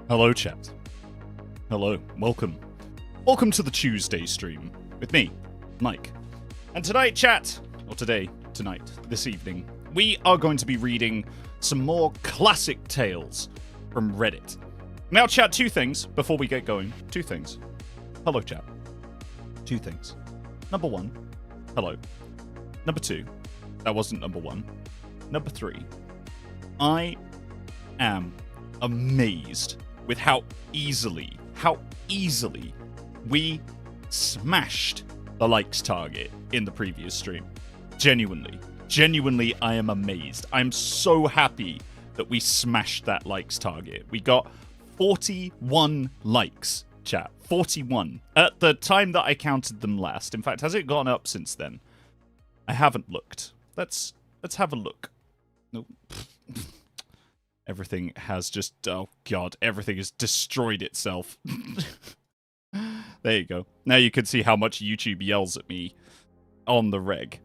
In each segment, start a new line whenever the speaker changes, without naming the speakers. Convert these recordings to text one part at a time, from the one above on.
Hello, chat. Hello, welcome. Welcome to the Tuesday stream with me, Mike. And tonight, chat, or tonight, this evening, we are going to be reading some more classic tales from Reddit. Now, chat, two things before we get going. Two things. Hello, chat. Two things. Number one, hello. Number two, that wasn't number one. Number three, I am amazed with how easily we smashed the likes target in the previous stream. Genuinely, I am amazed. I'm so happy that we smashed that likes target. We got 41 likes, chat. 41. At the time that I counted them last. In fact, has it gone up since then? I haven't looked. Let's have a look. Nope. Everything has just, oh god, everything has destroyed itself. There you go. Now you can see how much YouTube yells at me on the reg.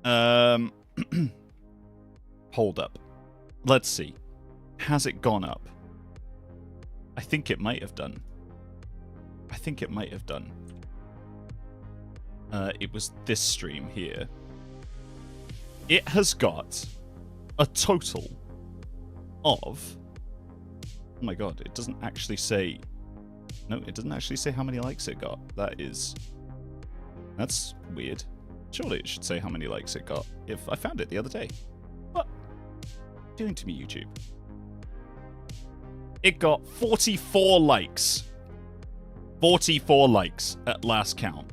Hold up. Let's see. Has it gone up? I think it might have done. It was this stream here. It has got a total of... Oh my god, it doesn't actually say... No, it doesn't actually say how many likes it got. That's weird. Surely it should say how many likes it got if I found it the other day. What? Doing to me, YouTube. It got 44 likes. 44 likes at last count.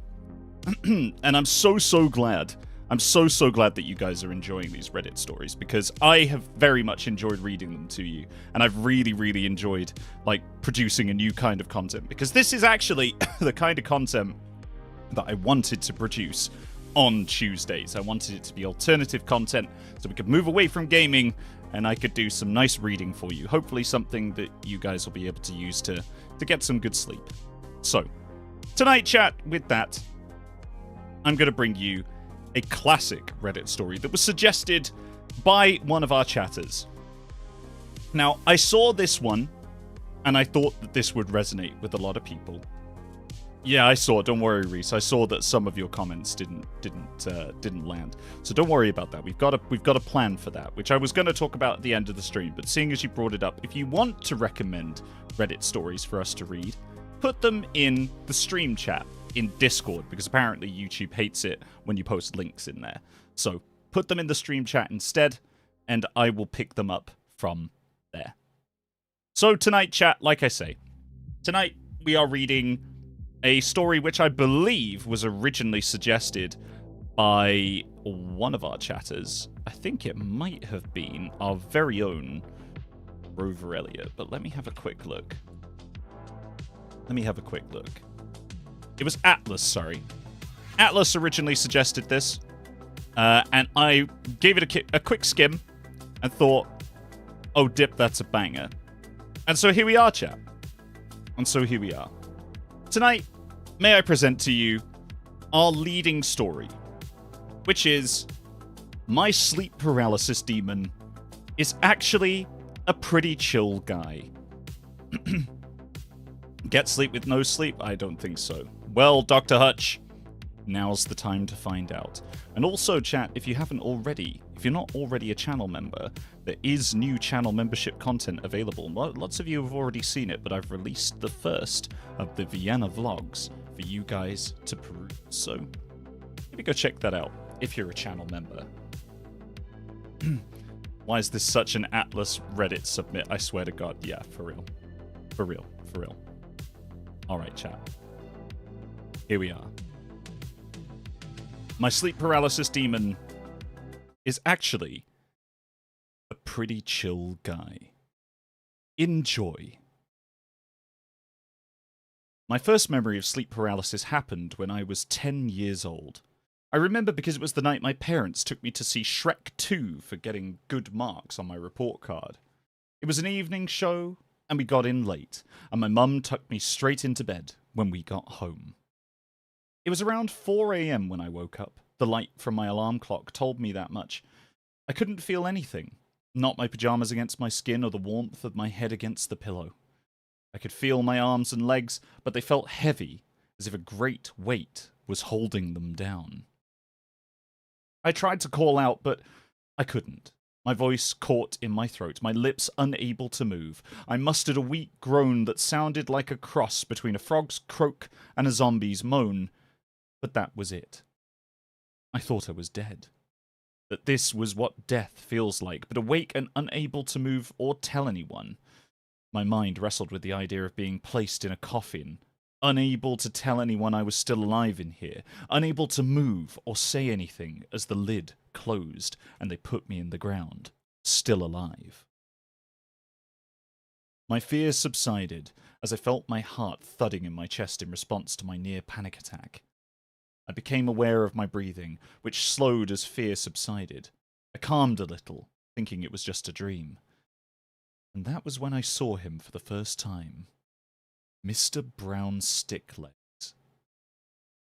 And I'm so glad. I'm so glad that you guys are enjoying these Reddit stories, because I have very much enjoyed reading them to you, and I've really enjoyed like producing a new kind of content, because this is actually the kind of content that I wanted to produce on Tuesdays. I wanted it to be alternative content so we could move away from gaming and I could do some nice reading for you. Hopefully something that you guys will be able to use to get some good sleep. So, tonight, chat, with that, I'm going to bring you a classic Reddit story that was suggested by one of our chatters. Now, I saw this one, and I thought that this would resonate with a lot of people. Yeah, I saw it. Don't worry, Reese. I saw that some of your comments didn't land. So don't worry about that. We've got a plan for that, which I was going to talk about at the end of the stream. But seeing as you brought it up, if you want to recommend Reddit stories for us to read, put them in the stream chat in Discord, because apparently YouTube hates it when you post links in there. So put them in the stream chat instead, and I will pick them up from there. So tonight, chat, like I say, tonight we are reading a story which I believe was originally suggested by one of our chatters. I think it might have been our very own Rover Elliott, but let me have a quick look. It was Atlas, sorry. Atlas originally suggested this, and I gave it a quick skim and thought, oh, dip, that's a banger. And so here we are, chat. Tonight, may I present to you our leading story, which is my sleep paralysis demon is actually a pretty chill guy. Get sleep with no sleep? I don't think so. Well, Dr. Hutch, now's the time to find out. And also, chat, if you're not already a channel member, there is new channel membership content available. Lots of you have already seen it, but I've released the first of the Vienna vlogs for you guys to peruse. So maybe go check that out if you're a channel member. Why is this such an Atlas Reddit submit? I swear to God. Yeah, for real. Alright, chat. Here we are. My sleep paralysis demon is actually a pretty chill guy. Enjoy. My first memory of sleep paralysis happened when I was 10 years old. I remember because it was the night my parents took me to see Shrek 2 for getting good marks on my report card. It was an evening show, and we got in late, and my mum tucked me straight into bed when we got home. It was around 4 a.m. when I woke up. The light from my alarm clock told me that much. I couldn't feel anything, not my pajamas against my skin or the warmth of my head against the pillow. I could feel my arms and legs, but they felt heavy, as if a great weight was holding them down. I tried to call out, but I couldn't. My voice caught in my throat, my lips unable to move. I mustered a weak groan that sounded like a cross between a frog's croak and a zombie's moan, but that was it. I thought I was dead. That this was what death feels like, but awake and unable to move or tell anyone. My mind wrestled with the idea of being placed in a coffin, unable to tell anyone I was still alive in here, unable to move or say anything as the lid closed and they put me in the ground, still alive. My fear subsided as I felt my heart thudding in my chest in response to my near panic attack. I became aware of my breathing, which slowed as fear subsided. I calmed a little, thinking it was just a dream. And that was when I saw him for the first time. Mr. Brown Sticklegs.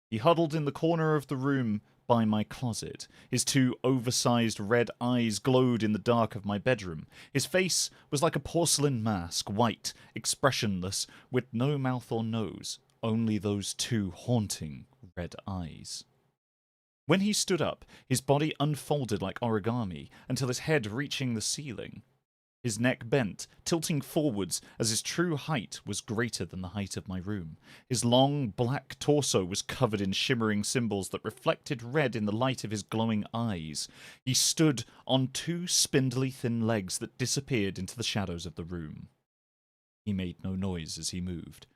He huddled in the corner of the room by my closet. His two oversized red eyes glowed in the dark of my bedroom. His face was like a porcelain mask, white, expressionless, with no mouth or nose, only those two haunting red eyes. When he stood up, his body unfolded like origami until his head reaching the ceiling. His neck bent, tilting forwards as his true height was greater than the height of my room. His long, black torso was covered in shimmering symbols that reflected red in the light of his glowing eyes. He stood on two spindly thin legs that disappeared into the shadows of the room. He made no noise as he moved,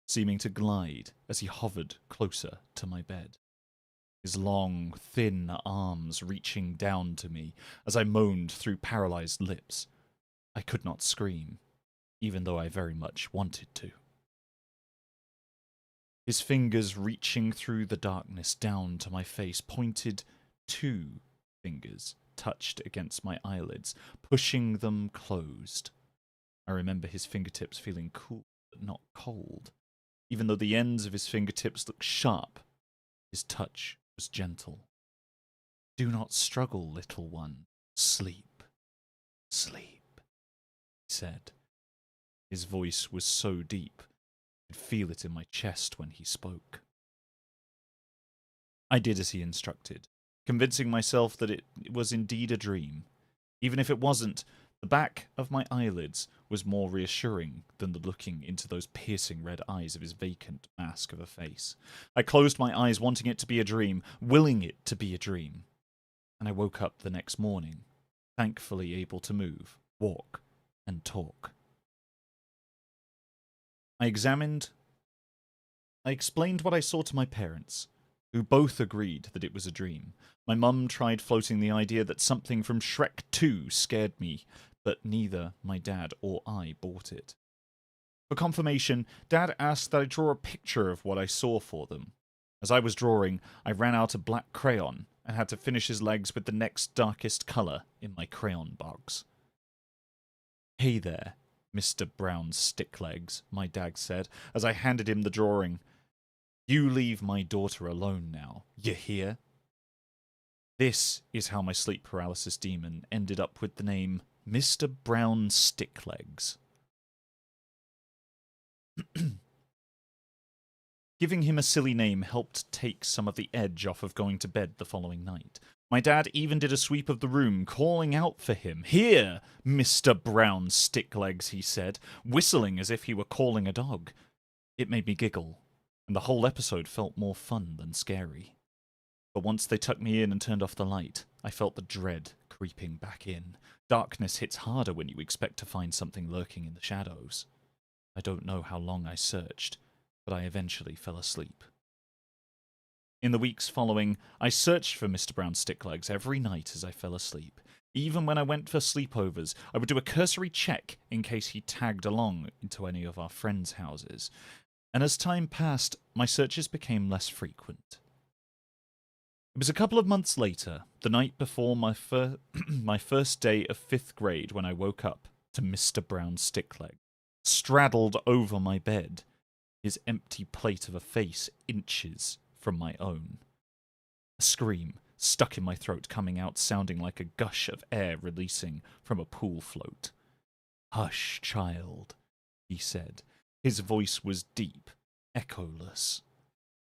seeming to glide as he hovered closer to my bed. His long, thin arms reaching down to me as I moaned through paralyzed lips. I could not scream, even though I very much wanted to. His fingers reaching through the darkness down to my face, pointed two fingers touched against my eyelids, pushing them closed. I remember his fingertips feeling cool but not cold. Even though the ends of his fingertips looked sharp, his touch was gentle. Do not struggle, little one. Sleep. Sleep. He said. His voice was so deep, I could feel it in my chest when he spoke. I did as he instructed, convincing myself that it was indeed a dream. Even if it wasn't, the back of my eyelids was more reassuring than the looking into those piercing red eyes of his vacant mask of a face. I closed my eyes, wanting it to be a dream, willing it to be a dream. And I woke up the next morning, thankfully able to move, walk, and talk. I explained what I saw to my parents, who both agreed that it was a dream. My mum tried floating the idea that something from Shrek 2 scared me, but neither my dad or I bought it. For confirmation, Dad asked that I draw a picture of what I saw for them. As I was drawing, I ran out a black crayon and had to finish his legs with the next darkest colour in my crayon box. Hey there, Mr. Brown Sticklegs, my dad said, as I handed him the drawing. You leave my daughter alone now, you hear? This is how my sleep paralysis demon ended up with the name Mr. Brown Sticklegs. Giving him a silly name helped take some of the edge off of going to bed the following night. My dad even did a sweep of the room, calling out for him. Here, Mr. Brown Sticklegs, he said, whistling as if he were calling a dog. It made me giggle, and the whole episode felt more fun than scary. But once they tucked me in and turned off the light, I felt the dread creeping back in. Darkness hits harder when you expect to find something lurking in the shadows. I don't know how long I searched, but I eventually fell asleep. In the weeks following, I searched for Mr. Brown Sticklegs every night as I fell asleep. Even when I went for sleepovers, I would do a cursory check in case he tagged along into any of our friends' houses. And as time passed, my searches became less frequent. It was a couple of months later, the night before my first day of 5th grade, when I woke up to Mr. Brown Sticklegs straddled over my bed, his empty plate of a face inches from my own. A scream stuck in my throat, coming out sounding like a gush of air releasing from a pool float. Hush, child, he said, His voice was deep, echoless.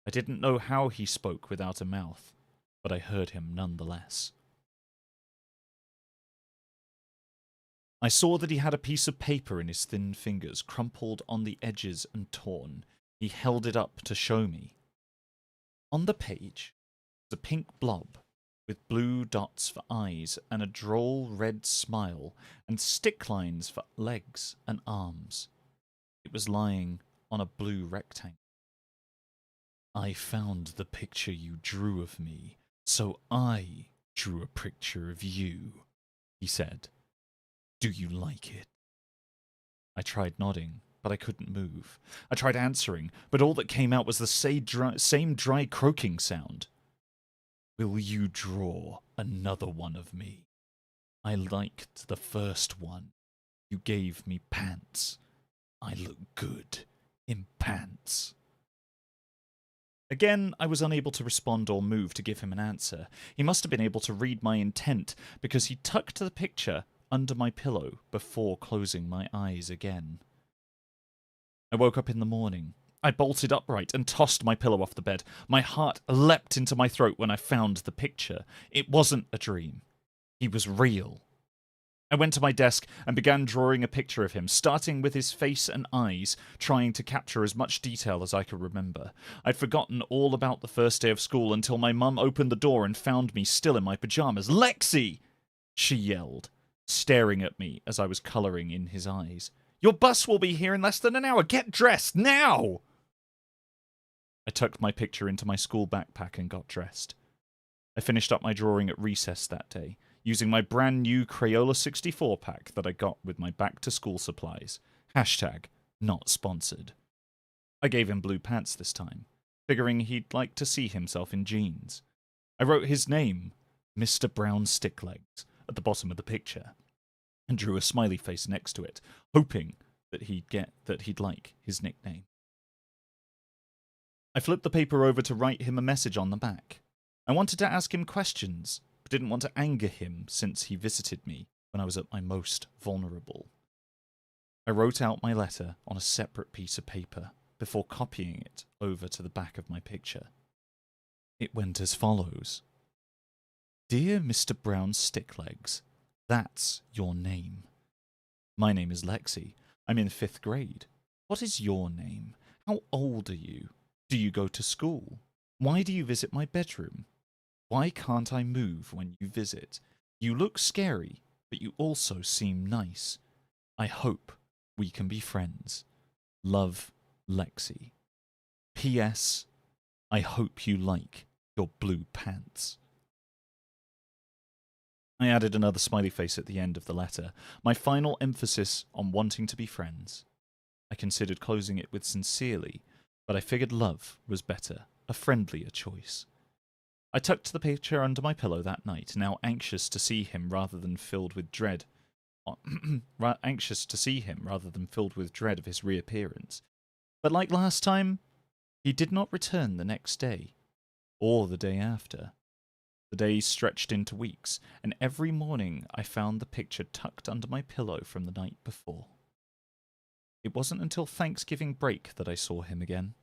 I didn't know how he spoke without a mouth, but I heard him nonetheless. I saw that he had a piece of paper in his thin fingers, crumpled on the edges and torn. He held it up to show me. On the page was a pink blob with blue dots for eyes and a droll red smile and stick lines for legs and arms. It was lying on a blue rectangle. I found the picture you drew of me, so I drew a picture of you, he said. Do you like it? I tried nodding, but I couldn't move. I tried answering, but all that came out was the same dry croaking sound. Will you draw another one of me? I liked the first one. You gave me pants. I look good in pants. Again, I was unable to respond or move to give him an answer. He must have been able to read my intent, because he tucked the picture under my pillow before closing my eyes again. I woke up in the morning. I bolted upright and tossed my pillow off the bed. My heart leapt into my throat when I found the picture. It wasn't a dream. He was real. I went to my desk and began drawing a picture of him, starting with his face and eyes, trying to capture as much detail as I could remember. I'd forgotten all about the first day of school until my mum opened the door and found me still in my pajamas. "Lexi!" she yelled, staring at me as I was colouring in his eyes. "Your bus will be here in less than an hour. Get dressed, now!" I tucked my picture into my school backpack and got dressed. I finished up my drawing at recess that day, using my brand new Crayola 64 pack that I got with my back-to-school supplies. Hashtag not sponsored. I gave him blue pants this time, figuring he'd like to see himself in jeans. I wrote his name, Mr. Brown Sticklegs, at the bottom of the picture, and drew a smiley face next to it, hoping that he'd like his nickname. I flipped the paper over to write him a message on the back. I wanted to ask him questions, but didn't want to anger him since he visited me when I was at my most vulnerable. I wrote out my letter on a separate piece of paper before copying it over to the back of my picture. It went as follows. Dear Mr. Brown Sticklegs, that's your name. My name is Lexi. I'm in 5th grade. What is your name? How old are you? Do you go to school? Why do you visit my bedroom? Why can't I move when you visit? You look scary, but you also seem nice. I hope we can be friends. Love, Lexi. P.S. I hope you like your blue pants. I added another smiley face at the end of the letter, my final emphasis on wanting to be friends. I considered closing it with sincerely, but I figured love was better, a friendlier choice. I tucked the picture under my pillow that night, now anxious to see him rather than filled with dread. Anxious to see him rather than filled with dread of his reappearance. But like last time, he did not return the next day, or the day after. The days stretched into weeks, and every morning I found the picture tucked under my pillow from the night before. It wasn't until Thanksgiving break that I saw him again.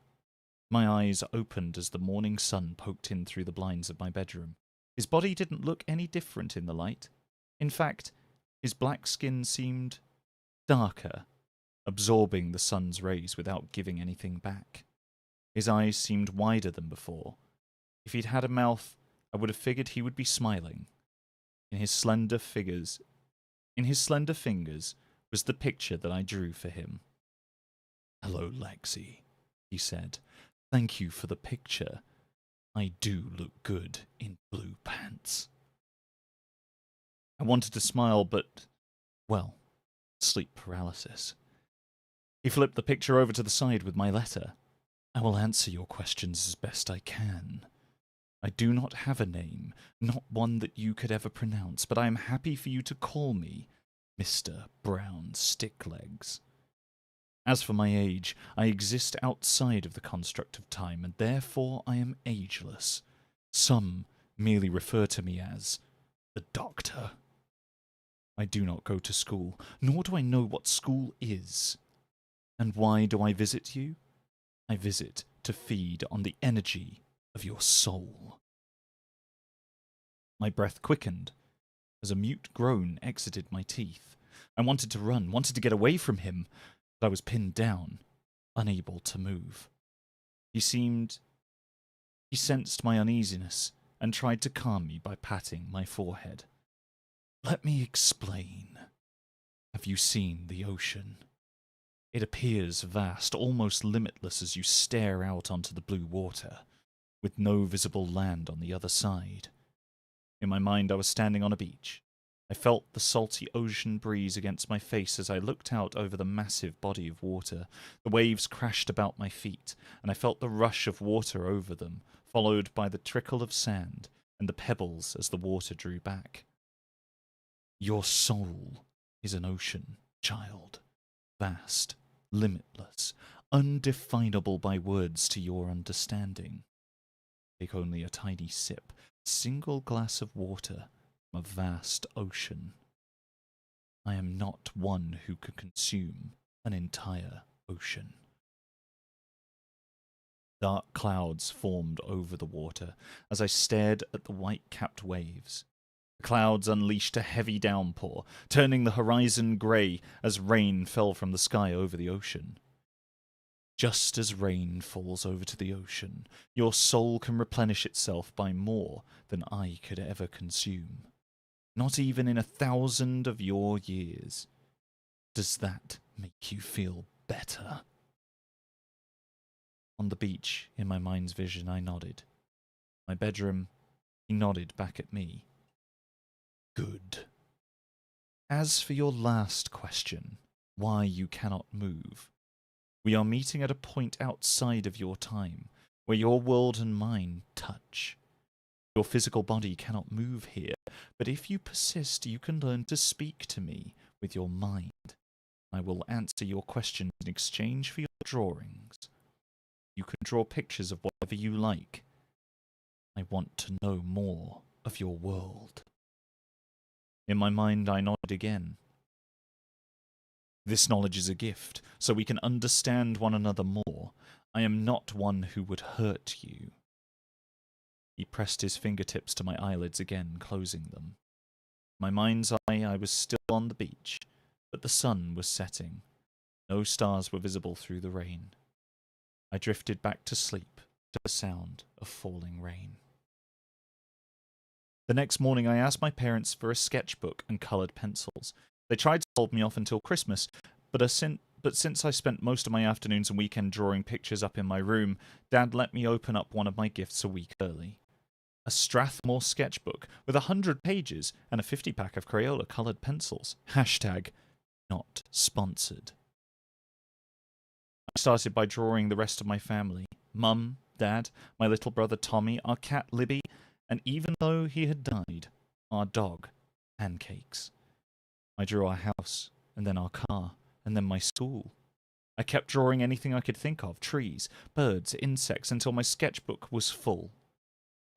My eyes opened as the morning sun poked in through the blinds of my bedroom. His body didn't look any different in the light. In fact, his black skin seemed darker, absorbing the sun's rays without giving anything back. His eyes seemed wider than before. If he'd had a mouth, I would have figured he would be smiling. In his slender fingers was the picture that I drew for him. "Hello, Lexi," he said. "Thank you for the picture. I do look good in blue pants." I wanted to smile, but, well, sleep paralysis. He flipped the picture over to the side with my letter. "I will answer your questions as best I can. I do not have a name, not one that you could ever pronounce, but I am happy for you to call me Mr. Brown Sticklegs. As for my age, I exist outside of the construct of time, and therefore I am ageless. Some merely refer to me as the Doctor. I do not go to school, nor do I know what school is. And why do I visit you? I visit to feed on the energy of your soul. My breath quickened as a mute groan exited my teeth. I wanted to run, wanted to get away from him, but I was pinned down, unable to move. He sensed my uneasiness and tried to calm me by patting my forehead. Let me explain. Have you seen the ocean? It appears vast, almost limitless as you stare out onto the blue water, with no visible land on the other side. In my mind, I was standing on a beach. I felt the salty ocean breeze against my face as I looked out over the massive body of water. The waves crashed about my feet, and I felt the rush of water over them, followed by the trickle of sand and the pebbles as the water drew back. Your soul is an ocean, child. Vast, limitless, undefinable by words to your understanding. Take only a tiny sip, a single glass of water from a vast ocean. I am not one who could consume an entire ocean. Dark clouds formed over the water as I stared at the white-capped waves. The clouds unleashed a heavy downpour, turning the horizon grey as rain fell from the sky over the ocean. Just as rain falls over to the ocean, your soul can replenish itself by more than I could ever consume. Not even in 1,000 of your years. Does that make you feel better? On the beach, in my mind's vision, I nodded. My bedroom, he nodded back at me. Good. As for your last question, why you cannot move, we are meeting at a point outside of your time, where your world and mine touch. Your physical body cannot move here, but if you persist, you can learn to speak to me with your mind. I will answer your questions in exchange for your drawings. You can draw pictures of whatever you like. I want to know more of your world. In my mind, I nodded again. This knowledge is a gift, so we can understand one another more. I am not one who would hurt you. He pressed his fingertips to my eyelids again, closing them. In my mind's eye, I was still on the beach, but the sun was setting. No stars were visible through the rain. I drifted back to sleep to the sound of falling rain. The next morning, I asked my parents for a sketchbook and coloured pencils. They tried to hold me off until Christmas, but since I spent most of my afternoons and weekend drawing pictures up in my room, Dad let me open up one of my gifts a week early. A Strathmore sketchbook with 100 pages and a 50-pack of Crayola coloured pencils. # not sponsored. I started by drawing the rest of my family. Mum, Dad, my little brother Tommy, our cat Libby, and even though he had died, our dog, Pancakes. I drew our house, and then our car, and then my school. I kept drawing anything I could think of, trees, birds, insects, until my sketchbook was full.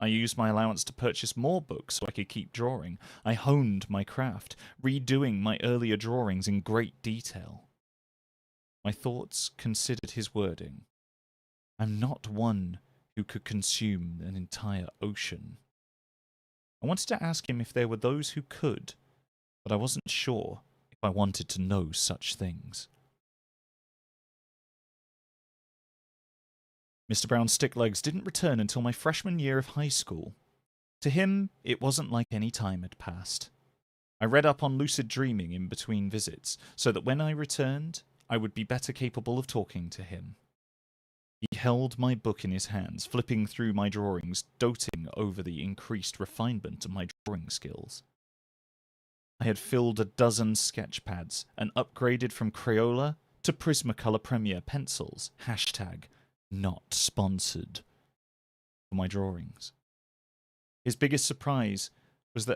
I used my allowance to purchase more books so I could keep drawing. I honed my craft, redoing my earlier drawings in great detail. My thoughts considered his wording. I'm not one who could consume an entire ocean. I wanted to ask him if there were those who could, but I wasn't sure if I wanted to know such things. Mr. Brown's sticklegs didn't return until my freshman year of high school. To him, it wasn't like any time had passed. I read up on lucid dreaming in between visits, so that when I returned, I would be better capable of talking to him. He held my book in his hands, flipping through my drawings, doting over the increased refinement of my drawing skills. I had filled a dozen sketch pads and upgraded from Crayola to Prismacolor Premier pencils, # not sponsored, for my drawings. His biggest surprise was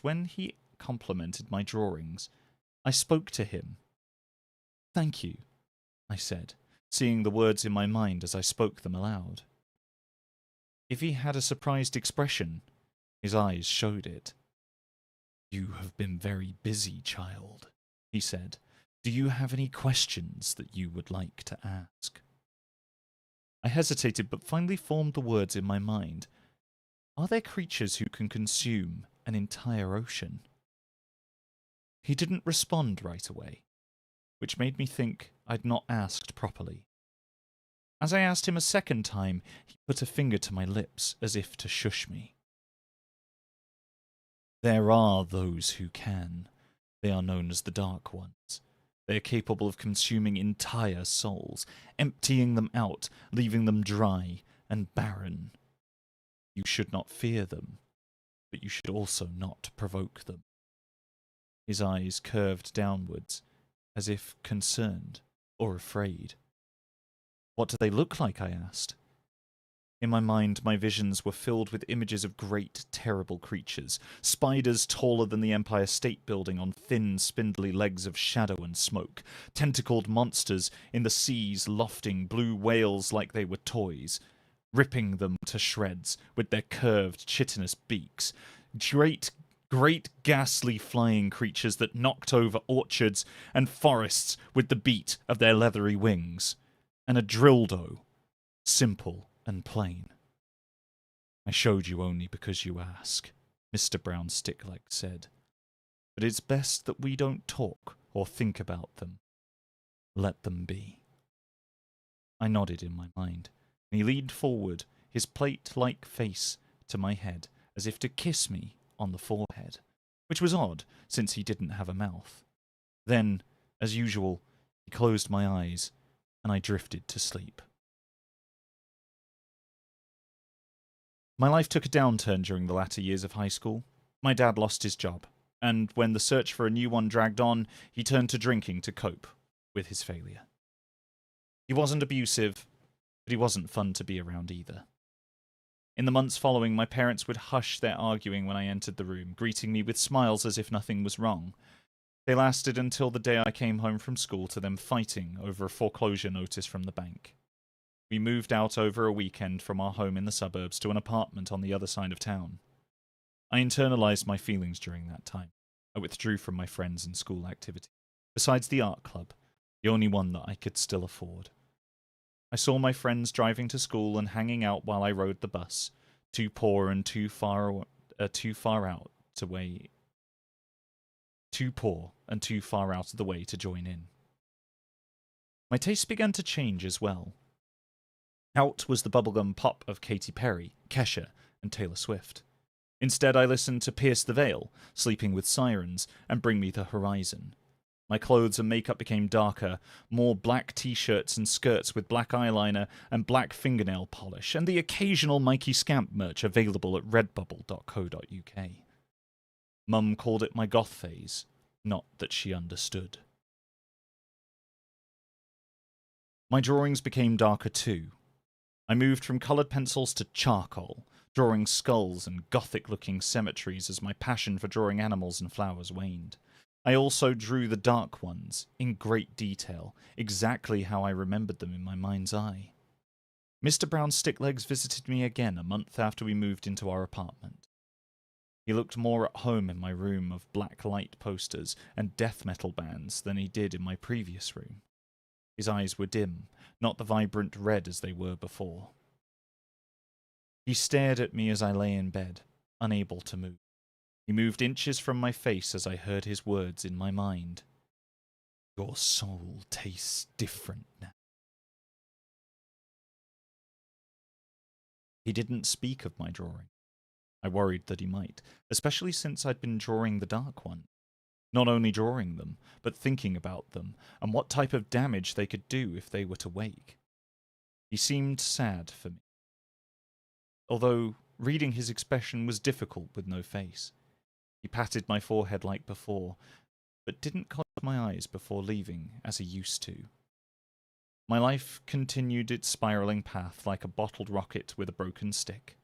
when he complimented my drawings. I spoke to him. Thank you, I said, seeing the words in my mind as I spoke them aloud. If he had a surprised expression, his eyes showed it. You have been very busy, child, he said, Do you have any questions that you would like to ask? I hesitated, but finally formed the words in my mind. Are there creatures who can consume an entire ocean? He didn't respond right away, which made me think I'd not asked properly. As I asked him a second time, he put a finger to my lips as if to shush me. There are those who can. They are known as the Dark Ones. They are capable of consuming entire souls, emptying them out, leaving them dry and barren. You should not fear them, but you should also not provoke them. His eyes curved downwards, as if concerned or afraid. What do they look like? I asked. In my mind, my visions were filled with images of great, terrible creatures, spiders taller than the Empire State Building on thin, spindly legs of shadow and smoke, tentacled monsters in the seas lofting blue whales like they were toys, ripping them to shreds with their curved, chitinous beaks, great ghastly flying creatures that knocked over orchards and forests with the beat of their leathery wings, and a dildo, simple and plain. I showed you only because you ask, Mr. Brown Stickleg said. But it's best that we don't talk or think about them. Let them be. I nodded in my mind, and he leaned forward, his plate-like face to my head, as if to kiss me on the forehead, which was odd, since he didn't have a mouth. Then, as usual, he closed my eyes, and I drifted to sleep. My life took a downturn during the latter years of high school. My dad lost his job, and when the search for a new one dragged on, he turned to drinking to cope with his failure. He wasn't abusive, but he wasn't fun to be around either. In the months following, my parents would hush their arguing when I entered the room, greeting me with smiles as if nothing was wrong. They lasted until the day I came home from school to them fighting over a foreclosure notice from the bank. We moved out over a weekend from our home in the suburbs to an apartment on the other side of town. I internalized my feelings during that time. I withdrew from my friends and school activity, besides the art club, the only one that I could still afford. I saw my friends driving to school and hanging out while I rode the bus, too poor and too far out of the way to join in. My tastes began to change as well. Out was the bubblegum pop of Katy Perry, Kesha, and Taylor Swift. Instead, I listened to Pierce the Veil, Sleeping with Sirens, and Bring Me the Horizon. My clothes and makeup became darker, more black t-shirts and skirts with black eyeliner and black fingernail polish, and the occasional Mikey Scamp merch available at redbubble.co.uk. Mum called it my goth phase, not that she understood. My drawings became darker too. I moved from coloured pencils to charcoal, drawing skulls and gothic-looking cemeteries as my passion for drawing animals and flowers waned. I also drew the Dark Ones, in great detail, exactly how I remembered them in my mind's eye. Mr. Brown Sticklegs visited me again a month after we moved into our apartment. He looked more at home in my room of black light posters and death metal bands than he did in my previous room. His eyes were dim, not the vibrant red as they were before. He stared at me as I lay in bed, unable to move. He moved inches from my face as I heard his words in my mind. Your soul tastes different now. He didn't speak of my drawing. I worried that he might, especially since I'd been drawing the Dark One. Not only drawing them, but thinking about them, and what type of damage they could do if they were to wake. He seemed sad for me, although reading his expression was difficult with no face. He patted my forehead like before, but didn't close my eyes before leaving, as he used to. My life continued its spiraling path like a bottled rocket with a broken stick.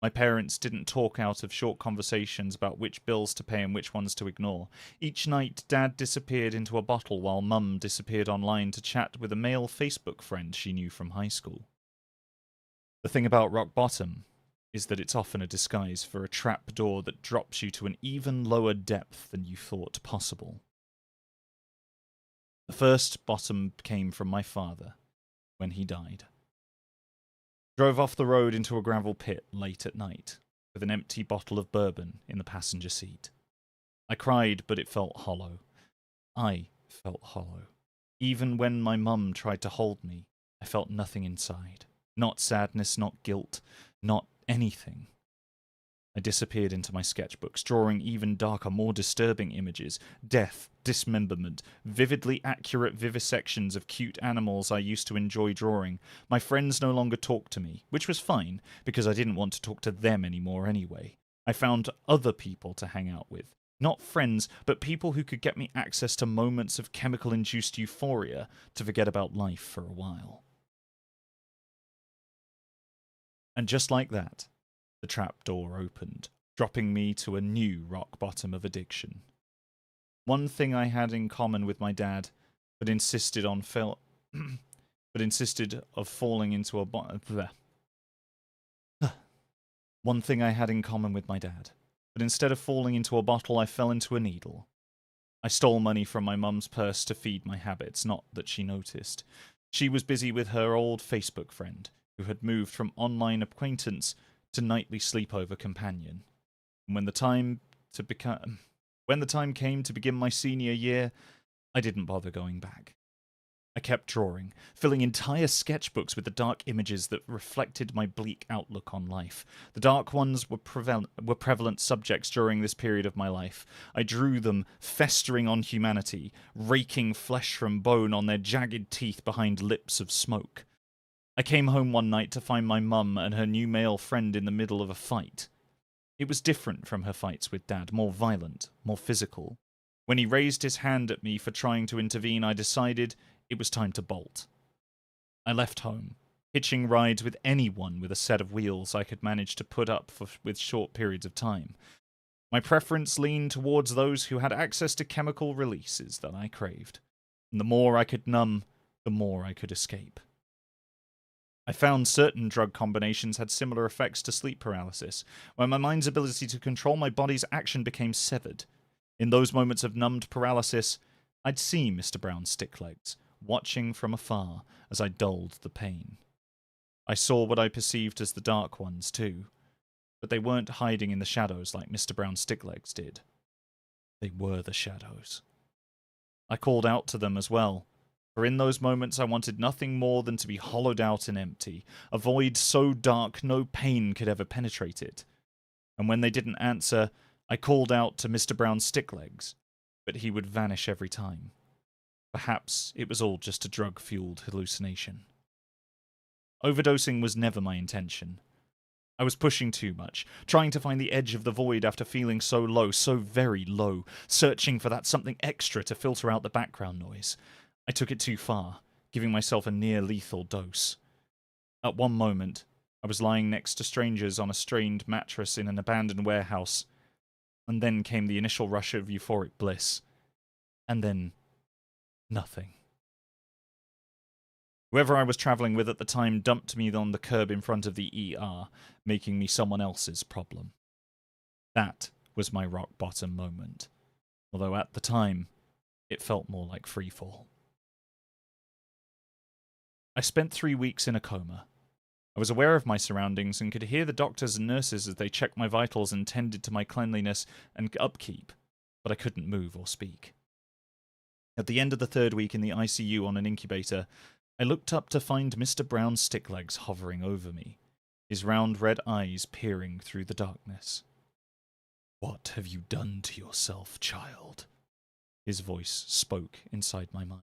My parents didn't talk out of short conversations about which bills to pay and which ones to ignore. Each night, Dad disappeared into a bottle while Mum disappeared online to chat with a male Facebook friend she knew from high school. The thing about rock bottom is that it's often a disguise for a trap door that drops you to an even lower depth than you thought possible. first bottom came from my father when he died. Drove off the road into a gravel pit late at night, with an empty bottle of bourbon in the passenger seat. I cried, but it felt hollow. I felt hollow. Even when my mum tried to hold me, I felt nothing inside. Not sadness, not guilt, not anything. I disappeared into my sketchbooks, drawing even darker, more disturbing images. Death, dismemberment, vividly accurate vivisections of cute animals I used to enjoy drawing. My friends no longer talked to me, which was fine, because I didn't want to talk to them anymore anyway. I found other people to hang out with. Not friends, but people who could get me access to moments of chemical-induced euphoria to forget about life for a while. And just like that, the trapdoor opened, dropping me to a new rock bottom of addiction. One thing I had in common with my dad, but insisted of falling into a One thing I had in common with my dad, but instead of falling into a bottle, I fell into a needle. I stole money from my mum's purse to feed my habits, not that she noticed. She was busy with her old Facebook friend, who had moved from online acquaintance to nightly sleepover companion. And when the time came to begin my senior year, I didn't bother going back. I kept drawing, filling entire sketchbooks with the dark images that reflected my bleak outlook on life. The dark ones were prevalent subjects during this period of my life. I drew them festering on humanity, raking flesh from bone on their jagged teeth behind lips of smoke. I came home one night to find my mum and her new male friend in the middle of a fight. It was different from her fights with Dad, more violent, more physical. When he raised his hand at me for trying to intervene, I decided it was time to bolt. I left home, hitching rides with anyone with a set of wheels I could manage to put up with short periods of time. My preference leaned towards those who had access to chemical releases that I craved. And the more I could numb, the more I could escape. I found certain drug combinations had similar effects to sleep paralysis, where my mind's ability to control my body's action became severed. In those moments of numbed paralysis, I'd see Mr. Brown's stick legs, watching from afar as I dulled the pain. I saw what I perceived as the dark ones, too, but they weren't hiding in the shadows like Mr. Brown's stick legs did. They were the shadows. I called out to them as well, for in those moments I wanted nothing more than to be hollowed out and empty, a void so dark no pain could ever penetrate it. And when they didn't answer, I called out to Mr. Brown's stick legs, but he would vanish every time. Perhaps it was all just a drug-fueled hallucination. Overdosing was never my intention. I was pushing too much, trying to find the edge of the void after feeling so low, so very low, searching for that something extra to filter out the background noise. I took it too far, giving myself a near-lethal dose. At one moment, I was lying next to strangers on a strained mattress in an abandoned warehouse, and then came the initial rush of euphoric bliss. And then nothing. Whoever I was travelling with at the time dumped me on the curb in front of the ER, making me someone else's problem. That was my rock bottom moment, although at the time, it felt more like freefall. I spent 3 weeks in a coma. I was aware of my surroundings and could hear the doctors and nurses as they checked my vitals and tended to my cleanliness and upkeep, but I couldn't move or speak. At the end of the 3rd week in the ICU on an incubator, I looked up to find Mr. Brown's stick legs hovering over me, his round red eyes peering through the darkness. "What have you done to yourself, child?" His voice spoke inside my mind.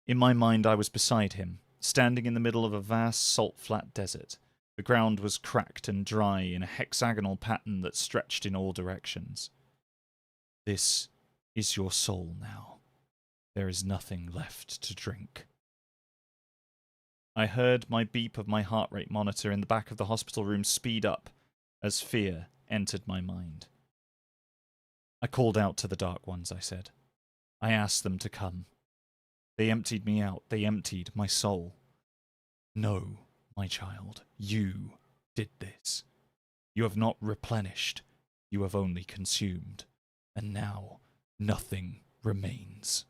In my mind, I was beside him, standing in the middle of a vast salt-flat desert. The ground was cracked and dry in a hexagonal pattern that stretched in all directions. "This is your soul now. There is nothing left to drink." I heard my beep of my heart rate monitor in the back of the hospital room speed up as fear entered my mind. I called out to the Dark Ones, I said. I asked them to come. They emptied me out. They emptied my soul. "No, my child, you did this. You have not replenished. You have only consumed. And now nothing remains."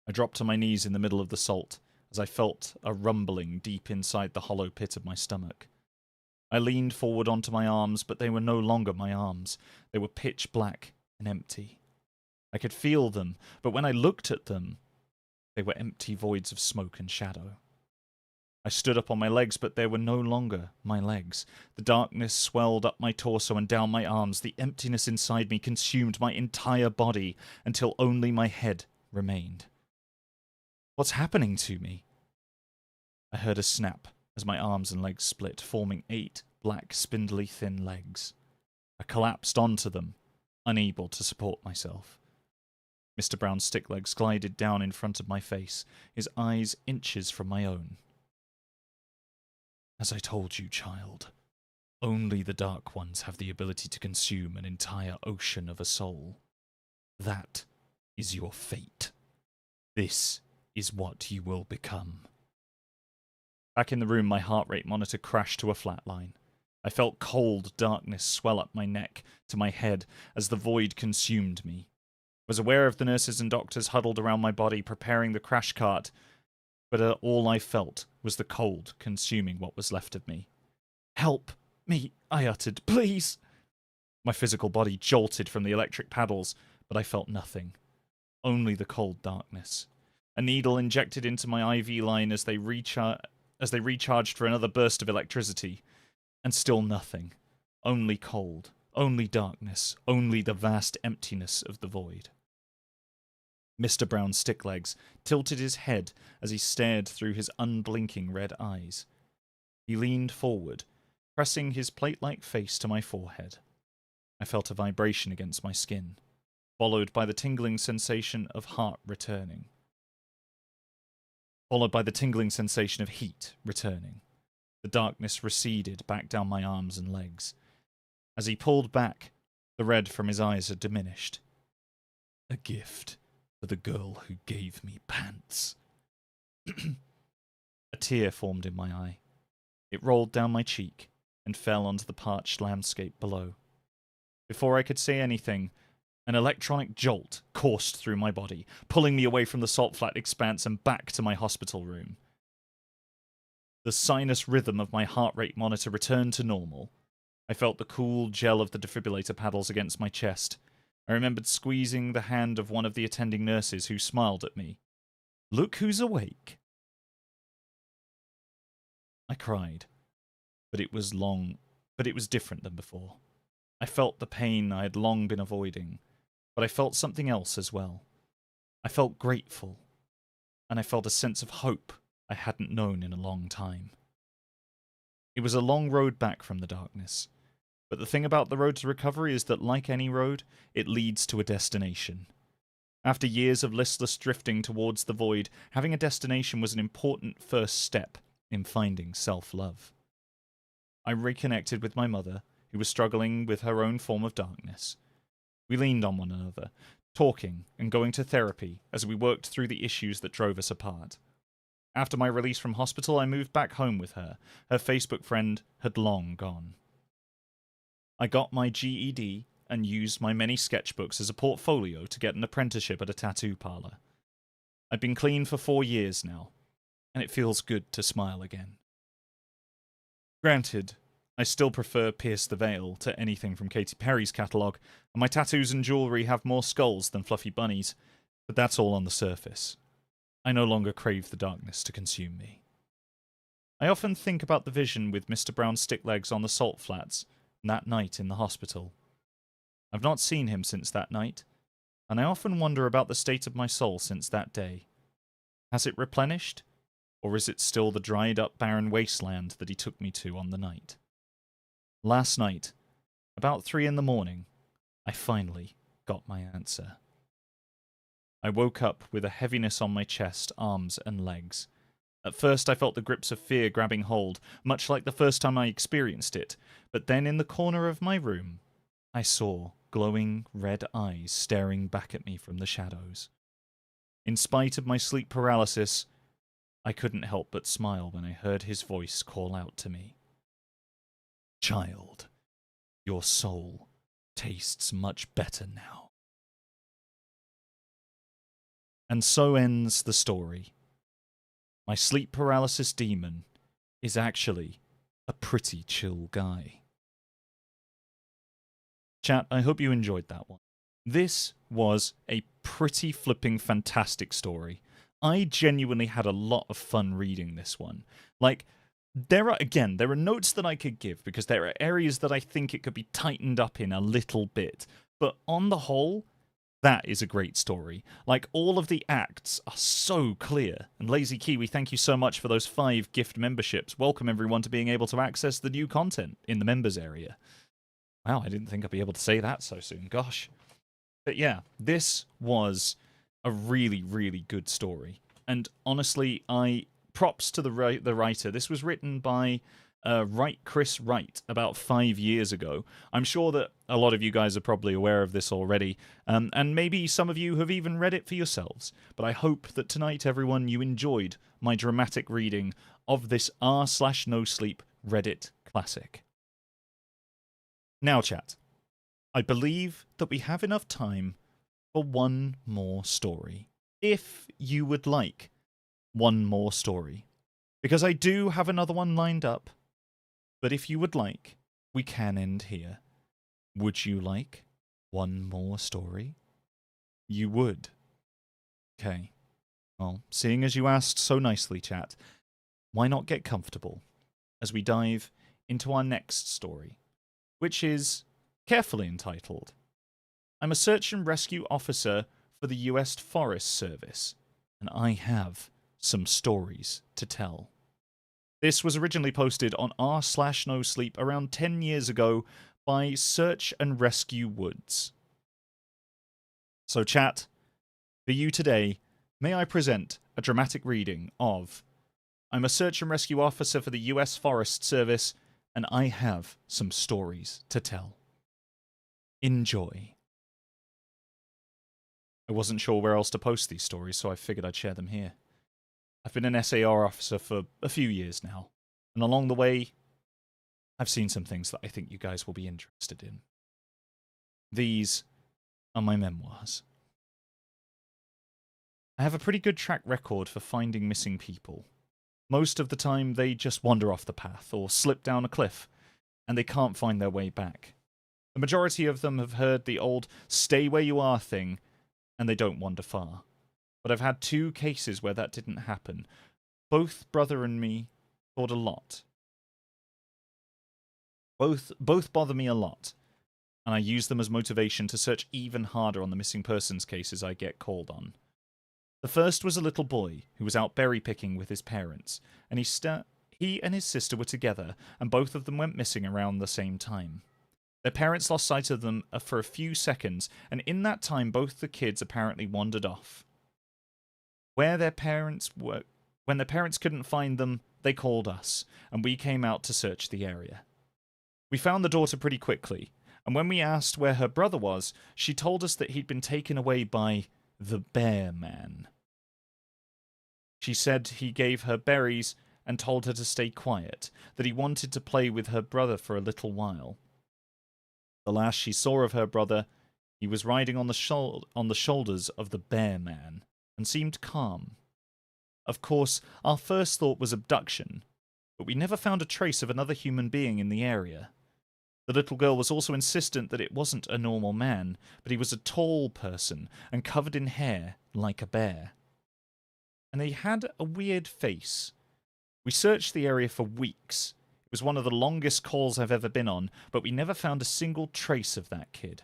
I dropped to my knees in the middle of the salt as I felt a rumbling deep inside the hollow pit of my stomach. I leaned forward onto my arms, but they were no longer my arms. They were pitch black and empty. I could feel them, but when I looked at them, they were empty voids of smoke and shadow. I stood up on my legs, but they were no longer my legs. The darkness swelled up my torso and down my arms. The emptiness inside me consumed my entire body until only my head remained. What's happening to me? I heard a snap as my arms and legs split, forming 8 black, spindly, thin legs. I collapsed onto them, unable to support myself. Mr. Brown's stick legs glided down in front of my face, his eyes inches from my own. As I told you, child, only the Dark Ones have the ability to consume an entire ocean of a soul. That is your fate. This is what you will become. Back in the room, my heart rate monitor crashed to a flat line. I felt cold darkness swell up my neck to my head as the void consumed me. I was aware of the nurses and doctors huddled around my body preparing the crash cart, but all I felt was the cold consuming what was left of me. "Help me," I uttered. "Please." My physical body jolted from the electric paddles, but I felt nothing. Only the cold darkness. A needle injected into my IV line as they recharged for another burst of electricity. And still nothing. Only cold. Only darkness. Only the vast emptiness of the void. Mr. Brown's stick legs tilted his head as he stared through his unblinking red eyes. He leaned forward, pressing his plate-like face to my forehead. I felt a vibration against my skin, followed by the tingling sensation of heat returning. The darkness receded back down my arms and legs. As he pulled back, the red from his eyes had diminished. "A gift for the girl who gave me pants." A tear formed in my eye. It rolled down my cheek and fell onto the parched landscape below. Before I could say anything, an electronic jolt coursed through my body, pulling me away from the salt-flat expanse and back to my hospital room. The sinus rhythm of my heart rate monitor returned to normal. I felt the cool gel of the defibrillator paddles against my chest. I remembered squeezing the hand of one of the attending nurses who smiled at me. "Look who's awake." I cried, but it was different than before. I felt the pain I had long been avoiding, but I felt something else as well. I felt grateful, and I felt a sense of hope I hadn't known in a long time. It was a long road back from the darkness, but the thing about the road to recovery is that, like any road, it leads to a destination. After years of listless drifting towards the void, having a destination was an important first step in finding self-love. I reconnected with my mother, who was struggling with her own form of darkness. We leaned on one another, talking and going to therapy as we worked through the issues that drove us apart. After my release from hospital, I moved back home with her. Her Facebook friend had long gone. I got my GED and used my many sketchbooks as a portfolio to get an apprenticeship at a tattoo parlor. I've been clean for 4 years now, and it feels good to smile again. Granted, I still prefer Pierce the Veil to anything from Katy Perry's catalogue, and my tattoos and jewellery have more skulls than fluffy bunnies, but that's all on the surface. I no longer crave the darkness to consume me. I often think about the vision with Mr. Brown's stick legs on the salt flats, and that night in the hospital. I've not seen him since that night, and I often wonder about the state of my soul since that day. Has it replenished, or is it still the dried-up barren wasteland that he took me to on the night? Last night, about 3 a.m, I finally got my answer. I woke up with a heaviness on my chest, arms, and legs. At first I felt the grips of fear grabbing hold, much like the first time I experienced it, but then in the corner of my room, I saw glowing red eyes staring back at me from the shadows. In spite of my sleep paralysis, I couldn't help but smile when I heard his voice call out to me. "Child, your soul tastes much better now." And so ends the story. My sleep paralysis demon is actually a pretty chill guy. Chat, I hope you enjoyed that one. This was a pretty flipping fantastic story. I genuinely had a lot of fun reading this one. Like, there are notes that I could give because there are areas that I think it could be tightened up in a little bit. But on the whole, that is a great story. Like, all of the acts are so clear. And Lazy Kiwi, thank you so much for those 5 gift memberships. Welcome everyone to being able to access the new content in the members area. Wow, I didn't think I'd be able to say that so soon. Gosh. But yeah, this was a really, really good story. And honestly, props to the writer. This was written by Chris Wright about 5 years ago. I'm sure that a lot of you guys are probably aware of this already, and maybe some of you have even read it for yourselves. But I hope that tonight, everyone, you enjoyed my dramatic reading of this r/NoSleep Reddit classic. Now, chat, I believe that we have enough time for one more story. If you would like one more story. Because I do have another one lined up. But if you would like, we can end here. Would you like one more story? You would. Okay. Well, seeing as you asked so nicely, chat, why not get comfortable as we dive into our next story, which is carefully entitled, I'm a search and rescue officer for the US Forest Service, and I have some stories to tell. This was originally posted on r/NoSleep around 10 years ago by Search and Rescue Woods. So chat, for you today, may I present a dramatic reading of I'm a search and rescue officer for the US Forest Service, and I have some stories to tell. Enjoy. I wasn't sure where else to post these stories, so I figured I'd share them here. I've been an SAR officer for a few years now, and along the way, I've seen some things that I think you guys will be interested in. These are my memoirs. I have a pretty good track record for finding missing people. Most of the time, they just wander off the path or slip down a cliff, and they can't find their way back. The majority of them have heard the old stay where you are thing, and they don't wander far. But I've had 2 cases where that didn't happen. Both brother and me thought a lot. Both bother me a lot, and I use them as motivation to search even harder on the missing persons cases I get called on. The first was a little boy who was out berry picking with his parents, and he and his sister were together, and both of them went missing around the same time. Their parents lost sight of them for a few seconds, and in that time both the kids apparently wandered off. When their parents couldn't find them, they called us, and we came out to search the area. We found the daughter pretty quickly, and when we asked where her brother was, she told us that he'd been taken away by the Bear Man. She said he gave her berries and told her to stay quiet, that he wanted to play with her brother for a little while. The last she saw of her brother, he was riding on the shoulders of the Bear Man, and seemed calm. Of course, our first thought was abduction, but we never found a trace of another human being in the area. The little girl was also insistent that it wasn't a normal man, but he was a tall person and covered in hair like a bear. And he had a weird face. We searched the area for weeks. It was one of the longest calls I've ever been on, but we never found a single trace of that kid.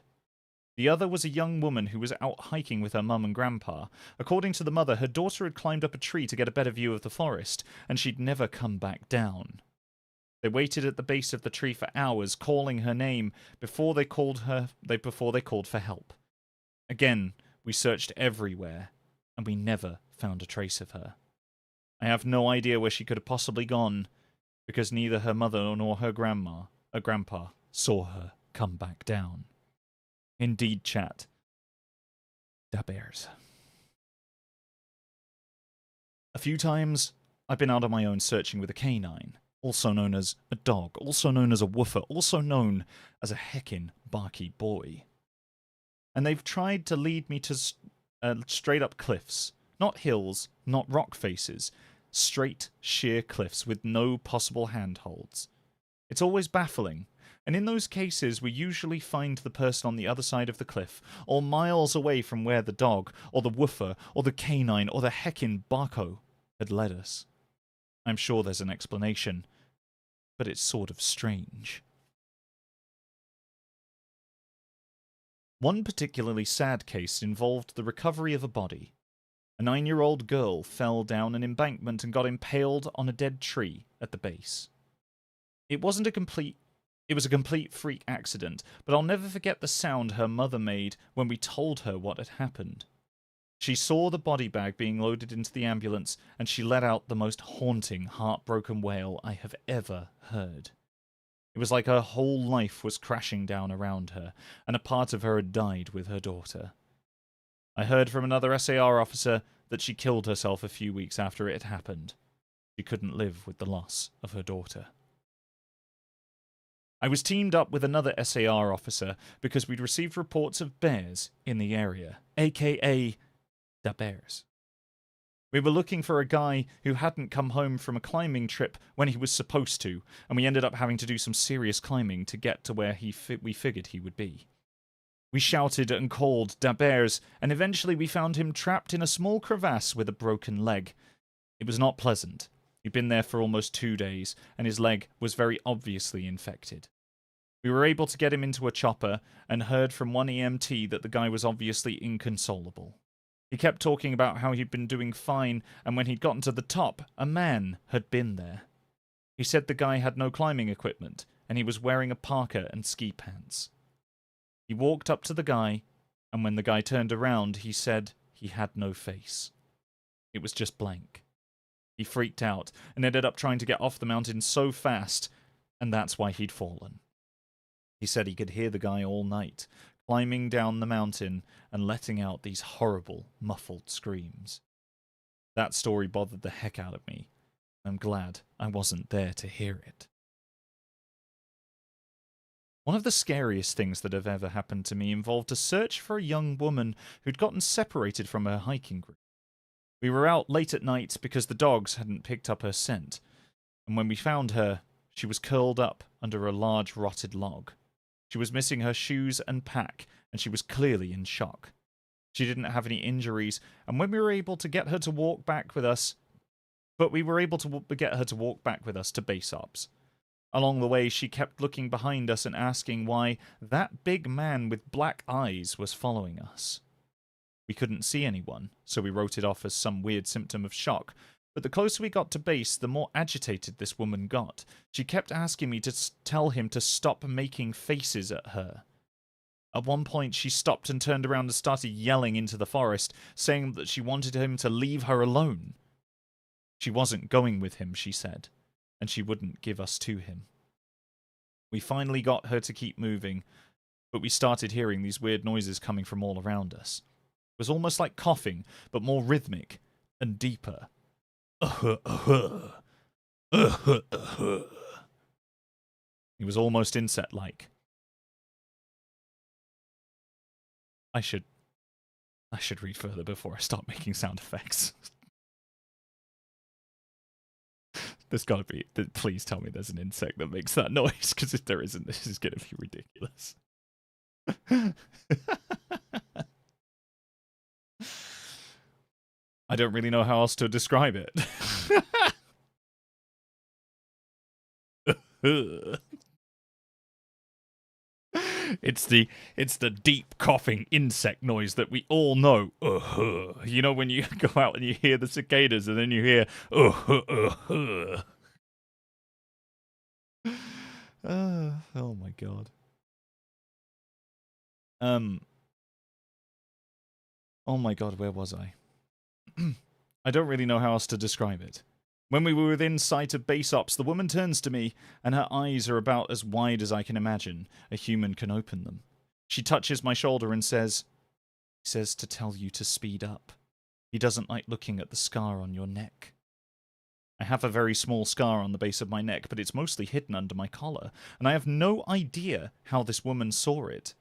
The other was a young woman who was out hiking with her mum and grandpa. According to the mother, her daughter had climbed up a tree to get a better view of the forest, and she'd never come back down. They waited at the base of the tree for hours, calling her name before they called for help. Again, we searched everywhere, and we never found a trace of her. I have no idea where she could have possibly gone, because neither her mother nor her grandpa saw her come back down. Indeed, chat. Da bears. A few times, I've been out on my own searching with a canine, also known as a dog, also known as a woofer, also known as a heckin' barky boy. And they've tried to lead me to straight up cliffs. Not hills, not rock faces. Straight, sheer cliffs with no possible handholds. It's always baffling. And in those cases, we usually find the person on the other side of the cliff, or miles away from where the dog, or the woofer, or the canine, or the heckin' Barco had led us. I'm sure there's an explanation, but it's sort of strange. One particularly sad case involved the recovery of a body. A 9-year-old girl fell down an embankment and got impaled on a dead tree at the base. It was a complete freak accident, but I'll never forget the sound her mother made when we told her what had happened. She saw the body bag being loaded into the ambulance, and she let out the most haunting, heartbroken wail I have ever heard. It was like her whole life was crashing down around her, and a part of her had died with her daughter. I heard from another SAR officer that she killed herself a few weeks after it had happened. She couldn't live with the loss of her daughter. I was teamed up with another SAR officer because we'd received reports of bears in the area, aka the bears. We were looking for a guy who hadn't come home from a climbing trip when he was supposed to, and we ended up having to do some serious climbing to get to where we figured he would be. We shouted and called da bears, and eventually we found him trapped in a small crevasse with a broken leg. It was not pleasant. He'd been there for almost 2 days, and his leg was very obviously infected. We were able to get him into a chopper, and heard from one EMT that the guy was obviously inconsolable. He kept talking about how he'd been doing fine, and when he'd gotten to the top, a man had been there. He said the guy had no climbing equipment, and he was wearing a parka and ski pants. He walked up to the guy, and when the guy turned around, he said he had no face. It was just blank. He freaked out, and ended up trying to get off the mountain so fast, and that's why he'd fallen. He said he could hear the guy all night, climbing down the mountain and letting out these horrible, muffled screams. That story bothered the heck out of me. I'm glad I wasn't there to hear it. One of the scariest things that have ever happened to me involved a search for a young woman who'd gotten separated from her hiking group. We were out late at night because the dogs hadn't picked up her scent, and when we found her, she was curled up under a large rotted log. She was missing her shoes and pack, and she was clearly in shock. She didn't have any injuries, and when we were able to get her to walk back with us, to base ops. Along the way, she kept looking behind us and asking why that big man with black eyes was following us. We couldn't see anyone, so we wrote it off as some weird symptom of shock. But the closer we got to base, the more agitated this woman got. She kept asking me to tell him to stop making faces at her. At one point, she stopped and turned around and started yelling into the forest, saying that she wanted him to leave her alone. She wasn't going with him, she said, and she wouldn't give us to him. We finally got her to keep moving, but we started hearing these weird noises coming from all around us. It was almost like coughing, but more rhythmic and deeper. It was almost insect-like. I should read further before I start making sound effects. There's gotta be. Please tell me there's an insect that makes that noise, because if there isn't, this is gonna be ridiculous. I don't really know how else to describe it. It's the deep coughing insect noise that we all know. You know when you go out and you hear the cicadas and then you hear oh my god. Oh my god, where was I? I don't really know how else to describe it. When we were within sight of base ops, the woman turns to me, and her eyes are about as wide as I can imagine a human can open them. She touches my shoulder and says, "He says to tell you to speed up. He doesn't like looking at the scar on your neck." I have a very small scar on the base of my neck, but it's mostly hidden under my collar, and I have no idea how this woman saw it.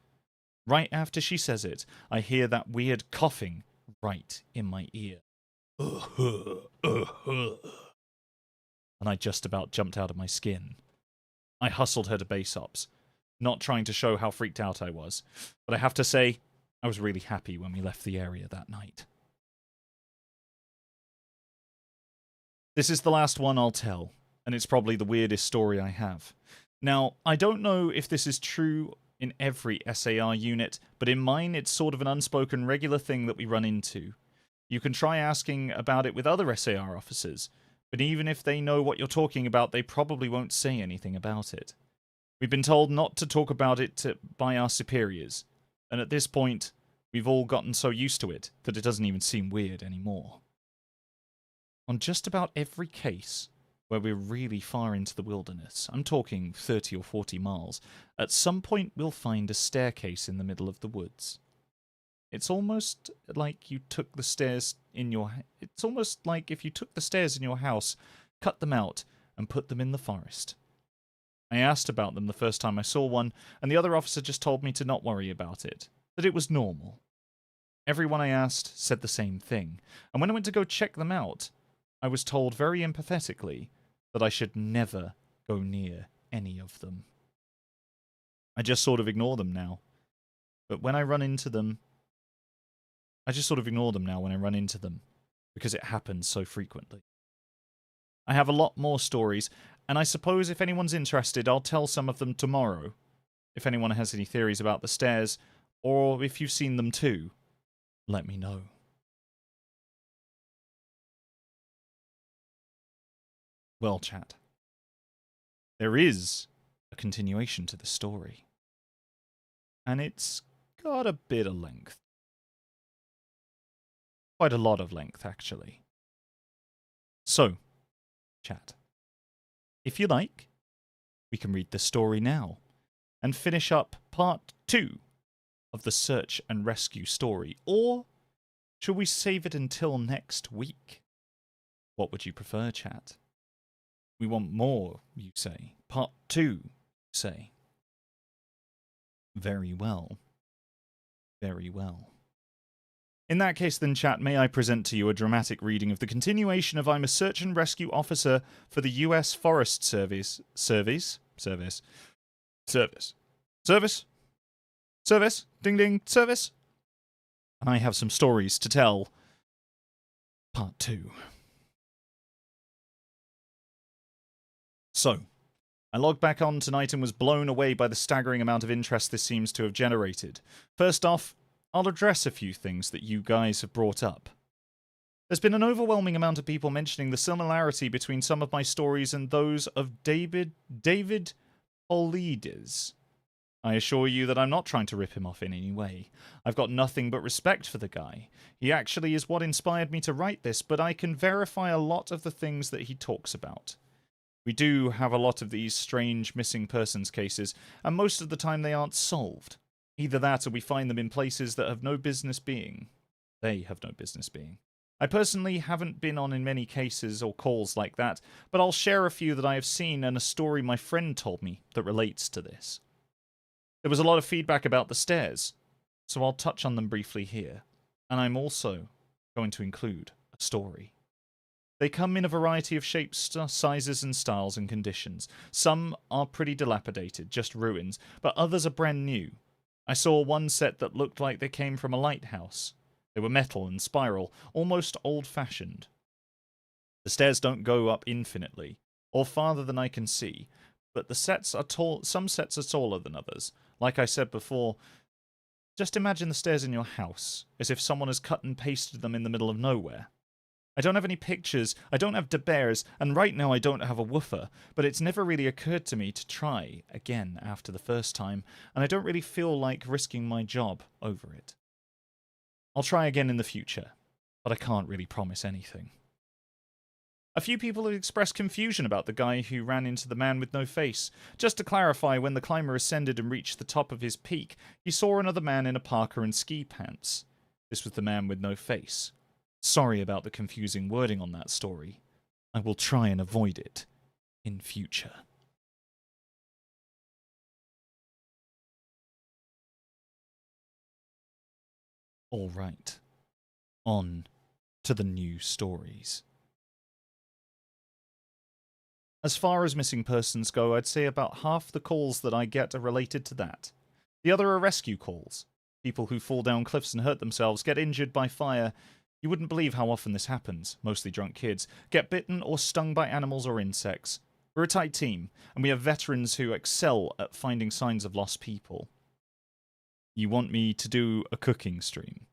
Right after she says it, I hear that weird coughing right in my ear. And I just about jumped out of my skin. I hustled her to base ops, not trying to show how freaked out I was, but I have to say, I was really happy when we left the area that night. This is the last one I'll tell, and it's probably the weirdest story I have. Now, I don't know if this is true in every SAR unit, but in mine it's sort of an unspoken regular thing that we run into. You can try asking about it with other SAR officers, but even if they know what you're talking about, they probably won't say anything about it. We've been told not to talk about it by our superiors, and at this point, we've all gotten so used to it that it doesn't even seem weird anymore. On just about every case where we're really far into the wilderness, I'm talking 30 or 40 miles, at some point we'll find a staircase in the middle of the woods. It's almost like you took the stairs in your... It's almost like if you took the stairs in your house, cut them out, and put them in the forest. I asked about them the first time I saw one, and the other officer just told me to not worry about it, that it was normal. Everyone I asked said the same thing, and when I went to go check them out, I was told very empathetically that I should never go near any of them. I just sort of ignore them now. But when I run into them... I just sort of ignore them now when I run into them, because it happens so frequently. I have a lot more stories, and I suppose if anyone's interested, I'll tell some of them tomorrow. If anyone has any theories about the stairs, or if you've seen them too, let me know. Well, chat, there is a continuation to the story. And it's got a bit of length. Quite a lot of length, actually. So, chat, if you like, we can read the story now and finish up part 2 of the search and rescue story. Or should we save it until next week? What would you prefer, chat? We want more, you say. Part 2, you say. Very well. Very well. In that case then, chat, may I present to you a dramatic reading of the continuation of I'm a Search and Rescue Officer for the U.S. Forest Service. Service? Ding ding. Service. And I have some stories to tell. Part 2. So, I logged back on tonight and was blown away by the staggering amount of interest this seems to have generated. First off, I'll address a few things that you guys have brought up. There's been an overwhelming amount of people mentioning the similarity between some of my stories and those of David Paulides. I assure you that I'm not trying to rip him off in any way. I've got nothing but respect for the guy. He actually is what inspired me to write this, but I can verify a lot of the things that he talks about. We do have a lot of these strange missing persons cases, and most of the time they aren't solved. Either that or we find them in places that have no business being. They have no business being. I personally haven't been on in many cases or calls like that, but I'll share a few that I have seen and a story my friend told me that relates to this. There was a lot of feedback about the stairs, so I'll touch on them briefly here, and I'm also going to include a story. They come in a variety of shapes, sizes and styles and conditions. Some are pretty dilapidated, just ruins, but others are brand new. I saw one set that looked like they came from a lighthouse. They were metal and spiral, almost old-fashioned. The stairs don't go up infinitely, or farther than I can see, but the sets are tall. Some sets are taller than others. Like I said before, just imagine the stairs in your house, as if someone has cut and pasted them in the middle of nowhere. I don't have any pictures, I don't have debears, and right now I don't have a woofer, but it's never really occurred to me to try again after the first time, and I don't really feel like risking my job over it. I'll try again in the future, but I can't really promise anything. A few people have expressed confusion about the guy who ran into the man with no face. Just to clarify, when the climber ascended and reached the top of his peak, he saw another man in a parka and ski pants. This was the man with no face. Sorry about the confusing wording on that story. I will try and avoid it in future. All right. on to the new stories. As far as missing persons go, I'd say about half the calls that I get are related to that. The other are rescue calls. People who fall down cliffs and hurt themselves, get injured by fire. You wouldn't believe how often this happens, mostly drunk kids, get bitten or stung by animals or insects. We're a tight team, and we have veterans who excel at finding signs of lost people. You want me to do a cooking stream?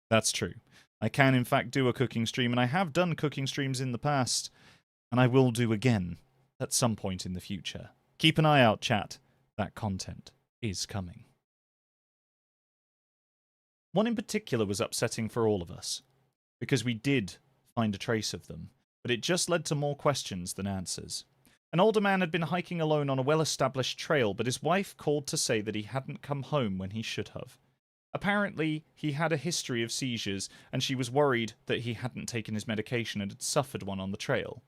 That's true. I can in fact do a cooking stream, and I have done cooking streams in the past, and I will do again at some point in the future. Keep an eye out, chat. That content is coming. One in particular was upsetting for all of us, because we did find a trace of them, but it just led to more questions than answers. An older man had been hiking alone on a well-established trail, but his wife called to say that he hadn't come home when he should have. Apparently, he had a history of seizures, and she was worried that he hadn't taken his medication and had suffered one on the trail.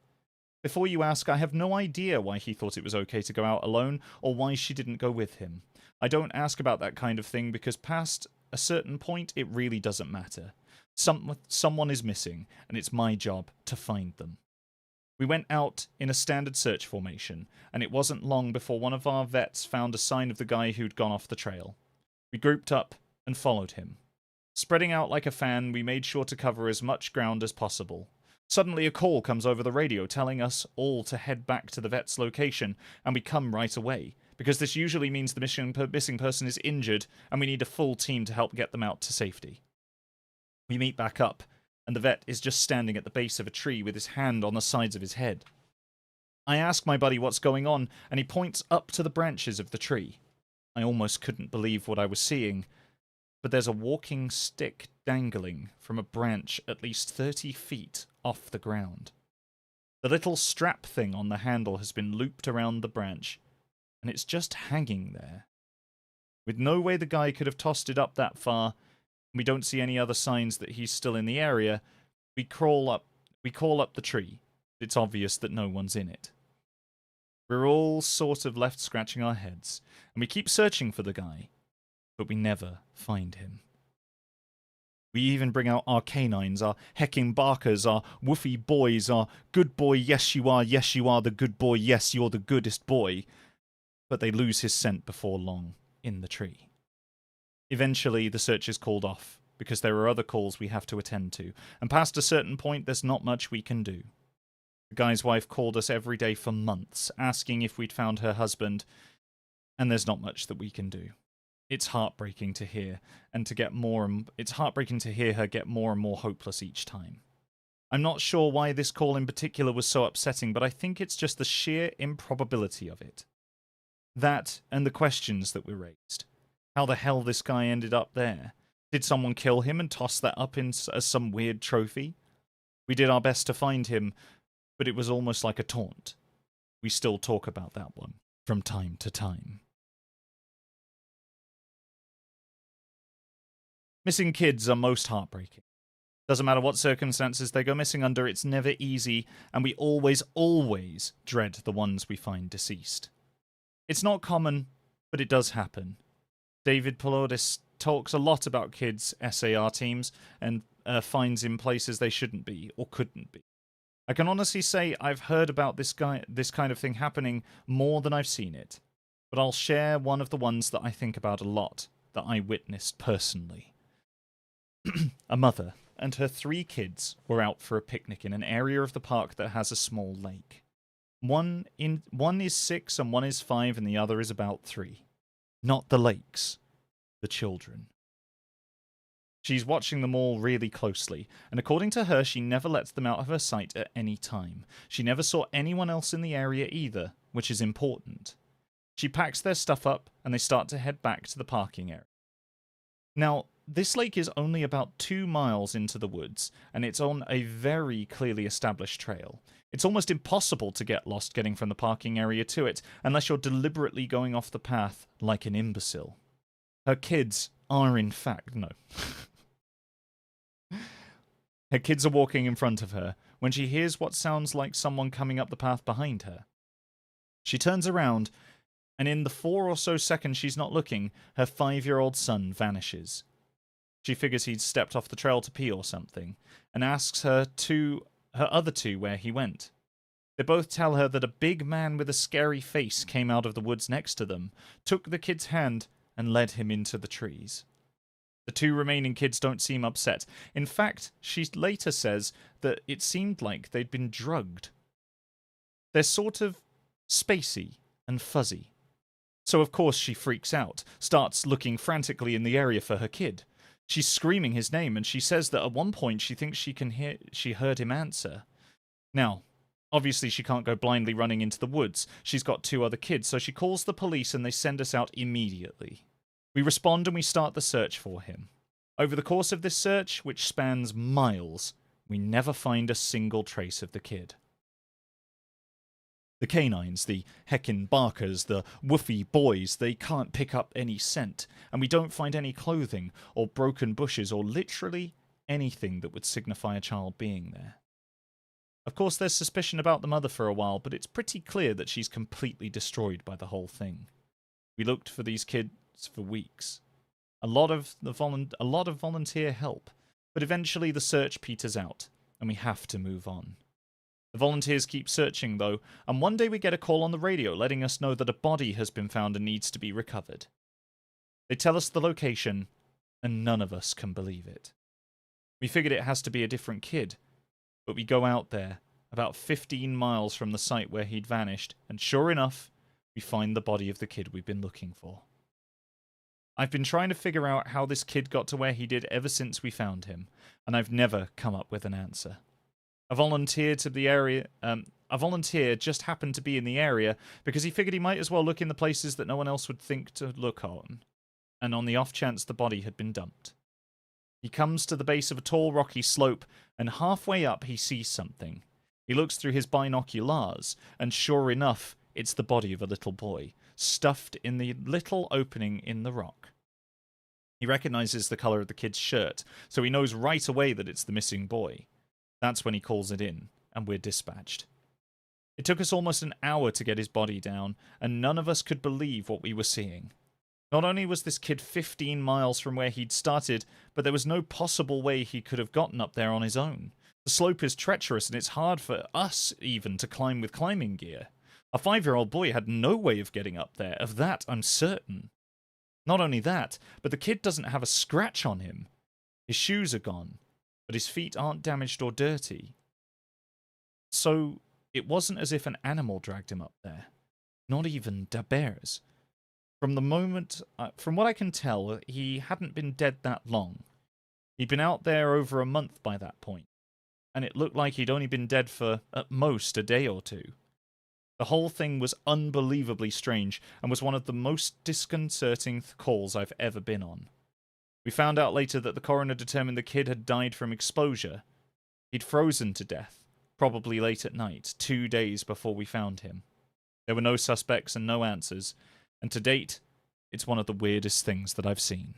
Before you ask, I have no idea why he thought it was okay to go out alone, or why she didn't go with him. I don't ask about that kind of thing because past a certain point, it really doesn't matter. Someone is missing, and it's my job to find them. We went out in a standard search formation, and it wasn't long before one of our vets found a sign of the guy who'd gone off the trail. We grouped up and followed him. Spreading out like a fan, we made sure to cover as much ground as possible. Suddenly a call comes over the radio telling us all to head back to the vet's location, and we come right away, because this usually means the missing person is injured, and we need a full team to help get them out to safety. We meet back up, and the vet is just standing at the base of a tree with his hand on the sides of his head. I ask my buddy what's going on, and he points up to the branches of the tree. I almost couldn't believe what I was seeing, but there's a walking stick dangling from a branch at least 30 feet off the ground. The little strap thing on the handle has been looped around the branch, and it's just hanging there. With no way the guy could have tossed it up that far, and we don't see any other signs that he's still in the area, we call up the tree. It's obvious that no one's in it. We're all sort of left scratching our heads, and we keep searching for the guy, but we never find him. We even bring out our canines, our hecking barkers, our woofy boys, our good boy, yes you are the good boy, yes you're the goodest boy. But they lose his scent before long, in the tree. Eventually, the search is called off, because there are other calls we have to attend to, and past a certain point, there's not much we can do. The guy's wife called us every day for months, asking if we'd found her husband, and there's not much that we can do. It's heartbreaking to hear, it's heartbreaking to hear her get more and more hopeless each time. I'm not sure why this call in particular was so upsetting, but I think it's just the sheer improbability of it. That, and the questions that were raised. How the hell this guy ended up there? Did someone kill him and toss that up as some weird trophy? We did our best to find him, but it was almost like a taunt. We still talk about that one, from time to time. Missing kids are most heartbreaking. Doesn't matter what circumstances they go missing under, it's never easy, and we always dread the ones we find deceased. It's not common, but it does happen. David Polodis talks a lot about kids' SAR teams and finds in places they shouldn't be or couldn't be. I can honestly say I've heard about this kind of thing happening more than I've seen it, but I'll share one of the ones that I think about a lot, that I witnessed personally. A mother and her 3 kids were out for a picnic in an area of the park that has a small lake. One is 6 and one is 5 and the other is about 3. Not the lakes, the children. She's watching them all really closely, and according to her, she never lets them out of her sight at any time. She never saw anyone else in the area either, which is important. She packs their stuff up, and they start to head back to the parking area. Now, this lake is only about 2 miles into the woods, and it's on a very clearly established trail. It's almost impossible to get lost getting from the parking area to it, unless you're deliberately going off the path like an imbecile. Her kids are in fact... no. Her kids are walking in front of her when she hears what sounds like someone coming up the path behind her. She turns around, and in the 4 or so seconds she's not looking, her 5-year-old son vanishes. She figures he'd stepped off the trail to pee or something, and asks her other two where he went. They both tell her that a big man with a scary face came out of the woods next to them, took the kid's hand, and led him into the trees. The two remaining kids don't seem upset. In fact, she later says that it seemed like they'd been drugged. They're sort of spacey and fuzzy. So of course she freaks out, starts looking frantically in the area for her kid. She's screaming his name, and she says that at one point she thinks she heard him answer. Now, obviously she can't go blindly running into the woods. She's got two other kids, so she calls the police and they send us out immediately. We respond and we start the search for him. Over the course of this search, which spans miles, we never find a single trace of the kid. The canines, the heckin' barkers, the woofy boys, they can't pick up any scent, and we don't find any clothing, or broken bushes, or literally anything that would signify a child being there. Of course, there's suspicion about the mother for a while, but it's pretty clear that she's completely destroyed by the whole thing. We looked for these kids for weeks. A lot of volunteer help, but eventually the search peters out, and we have to move on. The volunteers keep searching, though, and one day we get a call on the radio letting us know that a body has been found and needs to be recovered. They tell us the location, and none of us can believe it. We figured it has to be a different kid, but we go out there, about 15 miles from the site where he'd vanished, and sure enough, we find the body of the kid we've been looking for. I've been trying to figure out how this kid got to where he did ever since we found him, and I've never come up with an answer. A volunteer just happened to be in the area because he figured he might as well look in the places that no one else would think to look on, and on the off chance the body had been dumped. He comes to the base of a tall rocky slope, and halfway up he sees something. He looks through his binoculars, and sure enough, it's the body of a little boy, stuffed in the little opening in the rock. He recognizes the color of the kid's shirt, so he knows right away that it's the missing boy. That's when he calls it in, and we're dispatched. It took us almost an hour to get his body down, and none of us could believe what we were seeing. Not only was this kid 15 miles from where he'd started, but there was no possible way he could have gotten up there on his own. The slope is treacherous, and it's hard for us even to climb with climbing gear. A 5-year-old boy had no way of getting up there, of that I'm certain. Not only that, but the kid doesn't have a scratch on him. His shoes are gone, but his feet aren't damaged or dirty. So it wasn't as if an animal dragged him up there. Not even the bears. From what I can tell, he hadn't been dead that long. He'd been out there over a month by that point, and it looked like he'd only been dead for, at most, a day or two. The whole thing was unbelievably strange, and was one of the most disconcerting calls I've ever been on. We found out later that the coroner determined the kid had died from exposure. He'd frozen to death, probably late at night, 2 days before we found him. There were no suspects and no answers, and to date, it's one of the weirdest things that I've seen.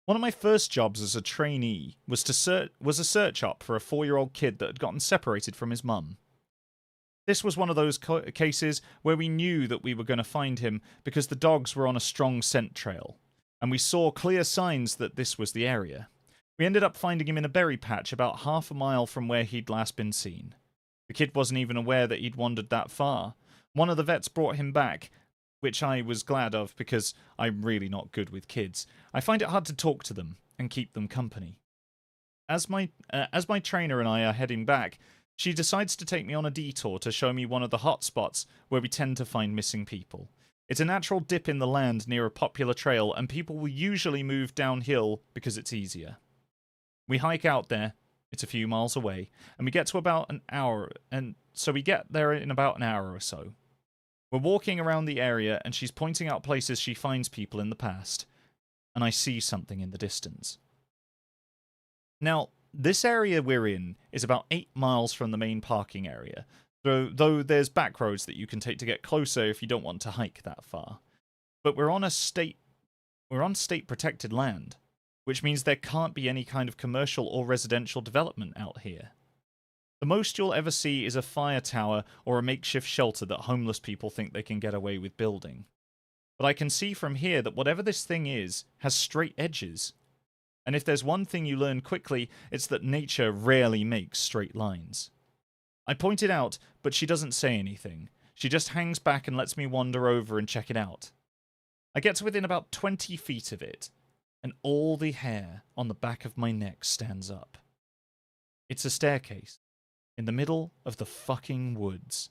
One of my first jobs as a trainee was a search op for a 4-year-old kid that had gotten separated from his mum. This was one of those cases where we knew that we were going to find him because the dogs were on a strong scent trail, and we saw clear signs that this was the area. We ended up finding him in a berry patch about half a mile from where he'd last been seen. The kid wasn't even aware that he'd wandered that far. One of the vets brought him back, which I was glad of because I'm really not good with kids. I find it hard to talk to them and keep them company. As my trainer and I are heading back, she decides to take me on a detour to show me one of the hot spots where we tend to find missing people. It's a natural dip in the land near a popular trail, and people will usually move downhill because it's easier. We hike out there. It's a few miles away, and we get to about an hour, and so we get there in about an hour or so. We're walking around the area, and she's pointing out places she finds people in the past, and I see something in the distance. Now, this area we're in is about 8 miles from the main parking area, though there's back roads that you can take to get closer if you don't want to hike that far. But we're on state protected land, which means there can't be any kind of commercial or residential development out here. The most you'll ever see is a fire tower or a makeshift shelter that homeless people think they can get away with building. but I can see from here that whatever this thing is has straight edges. And if there's one thing you learn quickly, it's that nature rarely makes straight lines. I point it out, but she doesn't say anything. She just hangs back and lets me wander over and check it out. I get to within about 20 feet of it, and all the hair on the back of my neck stands up. It's a staircase, in the middle of the fucking woods.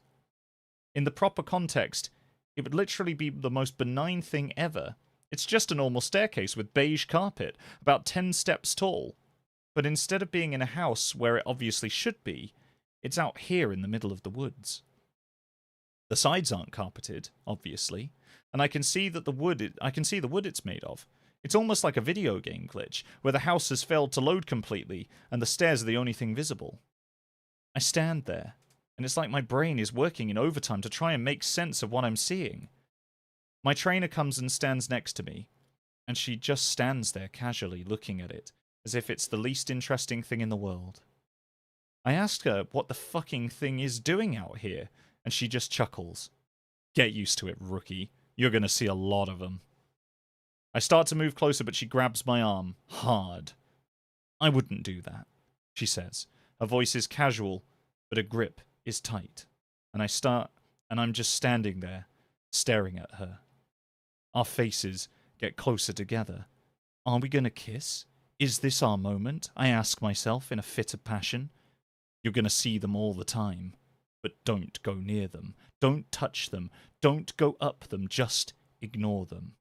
In the proper context, it would literally be the most benign thing ever. It's just a normal staircase with beige carpet, about 10 steps tall. But instead of being in a house where it obviously should be, it's out here in the middle of the woods. The sides aren't carpeted, obviously, and I can see the wood it's made of. It's almost like a video game glitch, where the house has failed to load completely, and the stairs are the only thing visible. I stand there, and it's like my brain is working in overtime to try and make sense of what I'm seeing. My trainer comes and stands next to me, and she just stands there casually looking at it, as if it's the least interesting thing in the world. I ask her what the fucking thing is doing out here, and she just chuckles. Get used to it, rookie. You're gonna see a lot of them. I start to move closer, but she grabs my arm, hard. I wouldn't do that, she says. Her voice is casual, but her grip is tight. And I'm just standing there, staring at her. Our faces get closer together. Are we gonna kiss? Is this our moment? I ask myself in a fit of passion. You're gonna see them all the time. But don't go near them. Don't touch them. Don't go up them. Just ignore them.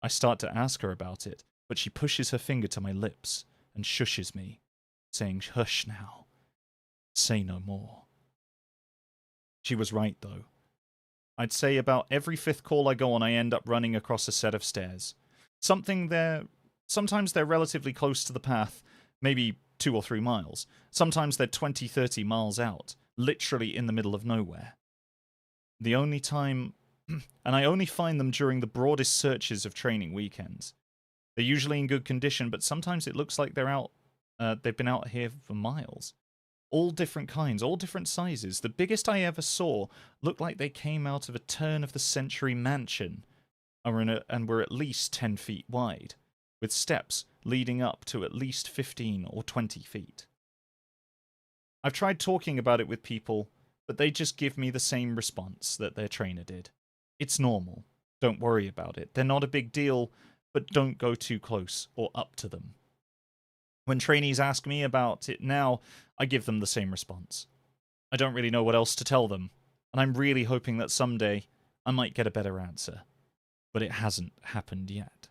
I start to ask her about it, but she pushes her finger to my lips and shushes me, saying, "Hush now. Say no more." She was right, though. I'd say about every 5th call I go on, I end up running across a set of stairs. Sometimes they're relatively close to the path, maybe 2 or 3 miles. Sometimes they're 20, 30 miles out, literally in the middle of nowhere. The only time... and I only find them during the broadest searches of training weekends. They're usually in good condition, but sometimes it looks like they've been out here for miles. All different kinds, all different sizes. The biggest I ever saw looked like they came out of a turn-of-the-century mansion and were at least 10 feet wide, with steps leading up to at least 15 or 20 feet. I've tried talking about it with people, but they just give me the same response that their trainer did. It's normal. Don't worry about it. They're not a big deal, but don't go too close or up to them. When trainees ask me about it now, I give them the same response. I don't really know what else to tell them, and I'm really hoping that someday I might get a better answer. But it hasn't happened yet.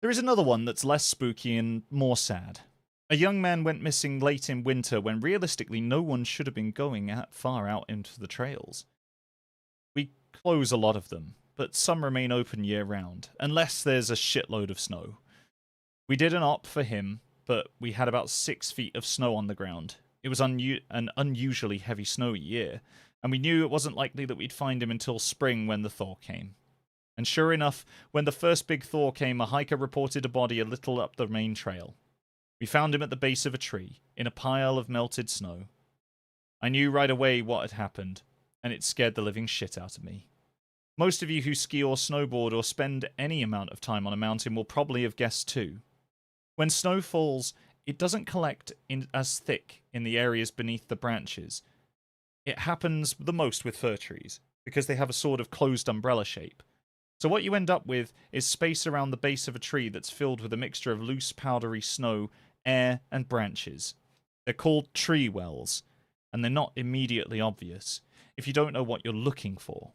There is another one that's less spooky and more sad. A young man went missing late in winter when realistically no one should have been going far out into the trails. We close a lot of them, but some remain open year-round, unless there's a shitload of snow. We did an op for him, but we had about 6 feet of snow on the ground. It was an unusually heavy snowy year, and we knew it wasn't likely that we'd find him until spring when the thaw came. And sure enough, when the first big thaw came, a hiker reported a body a little up the main trail. We found him at the base of a tree, in a pile of melted snow. I knew right away what had happened, and it scared the living shit out of me. Most of you who ski or snowboard or spend any amount of time on a mountain will probably have guessed too. When snow falls, it doesn't collect as thick in the areas beneath the branches. It happens the most with fir trees, because they have a sort of closed umbrella shape. So what you end up with is space around the base of a tree that's filled with a mixture of loose, powdery snow, air, and branches. They're called tree wells, and they're not immediately obvious if you don't know what you're looking for.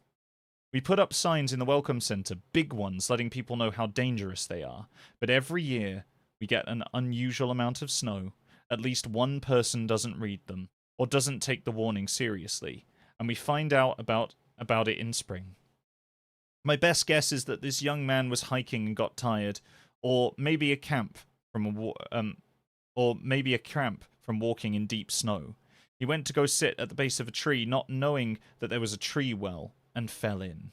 We put up signs in the welcome center, big ones, letting people know how dangerous they are, but every year we get an unusual amount of snow. At least one person doesn't read them, or doesn't take the warning seriously, and we find out about it in spring. My best guess is that this young man was hiking and got tired, or maybe a cramp from walking in deep snow. He went to go sit at the base of a tree, not knowing that there was a tree well, and fell in.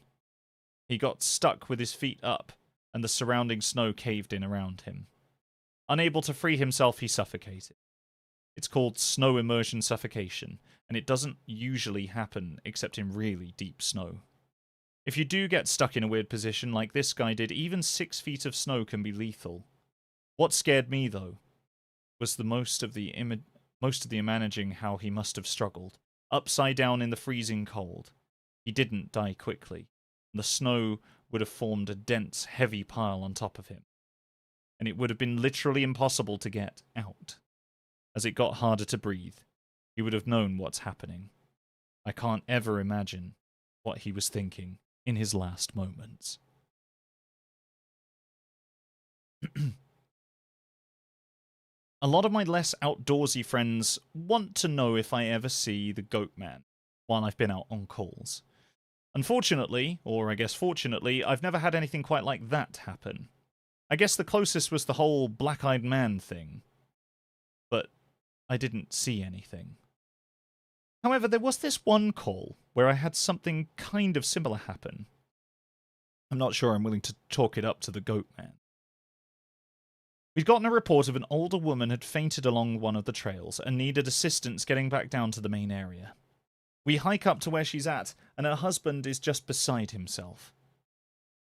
He got stuck with his feet up, and the surrounding snow caved in around him. Unable to free himself, he suffocated. It's called snow immersion suffocation, and it doesn't usually happen except in really deep snow. If you do get stuck in a weird position like this guy did, even 6 feet of snow can be lethal. What scared me, though, was the most of the imagining how he must have struggled. Upside down in the freezing cold. He didn't die quickly. The snow would have formed a dense, heavy pile on top of him. And it would have been literally impossible to get out. As it got harder to breathe, he would have known what's happening. I can't ever imagine what he was thinking in his last moments. A lot of my less outdoorsy friends want to know if I ever see the Goat Man while I've been out on calls. Unfortunately, or I guess fortunately, I've never had anything quite like that happen. I guess the closest was the whole black-eyed man thing. But I didn't see anything. However, there was this one call where I had something kind of similar happen. I'm not sure I'm willing to chalk it up to the Goat Man. We'd gotten a report of an older woman had fainted along one of the trails and needed assistance getting back down to the main area. We hike up to where she's at, and her husband is just beside himself.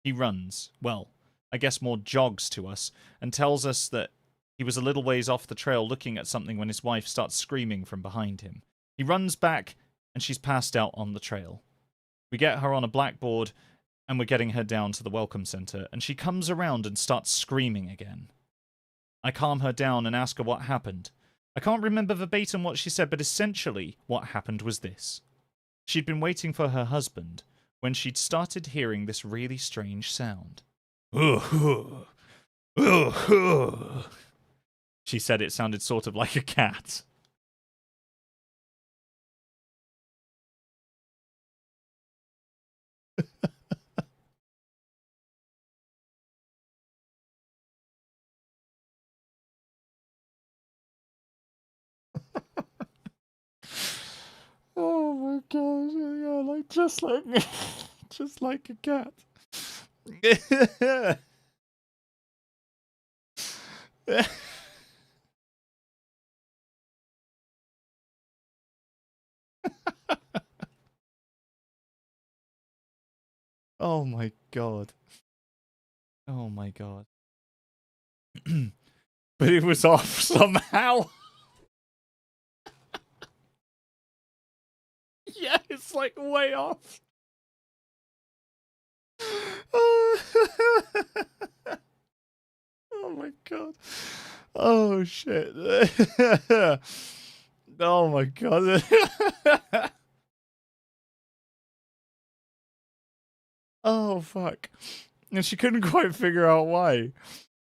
He runs, well, I guess more jogs to us, and tells us that he was a little ways off the trail looking at something when his wife starts screaming from behind him. He runs back, and she's passed out on the trail. We get her on a blackboard, and we're getting her down to the welcome center, and she comes around and starts screaming again. I calm her down and ask her what happened. I can't remember verbatim what she said, but essentially what happened was this. She'd been waiting for her husband when she'd started hearing this really strange sound. She said it sounded sort of like a cat. Oh my gosh, yeah, like just like a cat. Oh my god. Oh my god. But it was off somehow. Yeah, it's like way off. Oh my god. Oh shit. Oh my god. Oh fuck. And she couldn't quite figure out why.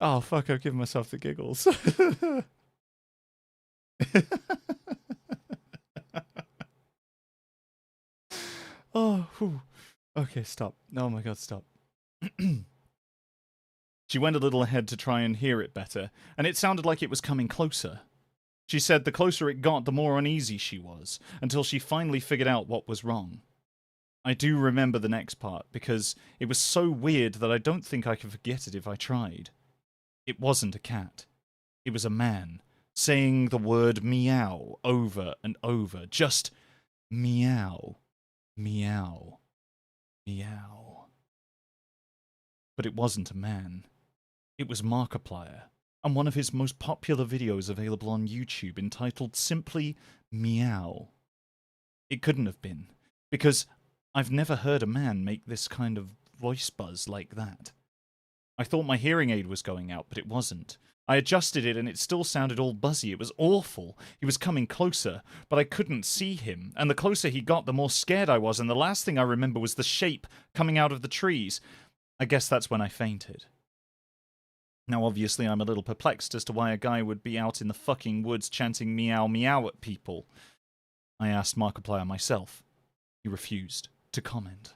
Oh fuck, I've given myself the giggles. Oh, whew. Okay, stop. Oh my god, stop. She went a little ahead to try and hear it better, and it sounded like it was coming closer. She said the closer it got, the more uneasy she was, until she finally figured out what was wrong. I do remember the next part, because it was so weird that I don't think I could forget it if I tried. It wasn't a cat. It was a man, saying the word meow over and over. Just meow, meow, meow. But it wasn't a man. It was Markiplier, and one of his most popular videos available on YouTube entitled simply Meow. It couldn't have been, because I've never heard a man make this kind of voice buzz like that. I thought my hearing aid was going out, but it wasn't. I adjusted it and it still sounded all buzzy. It was awful. He was coming closer, but I couldn't see him, and the closer he got, the more scared I was, and the last thing I remember was the shape coming out of the trees. I guess that's when I fainted. Now, obviously, I'm a little perplexed as to why a guy would be out in the fucking woods chanting meow meow at people. I asked Markiplier myself. He refused to comment.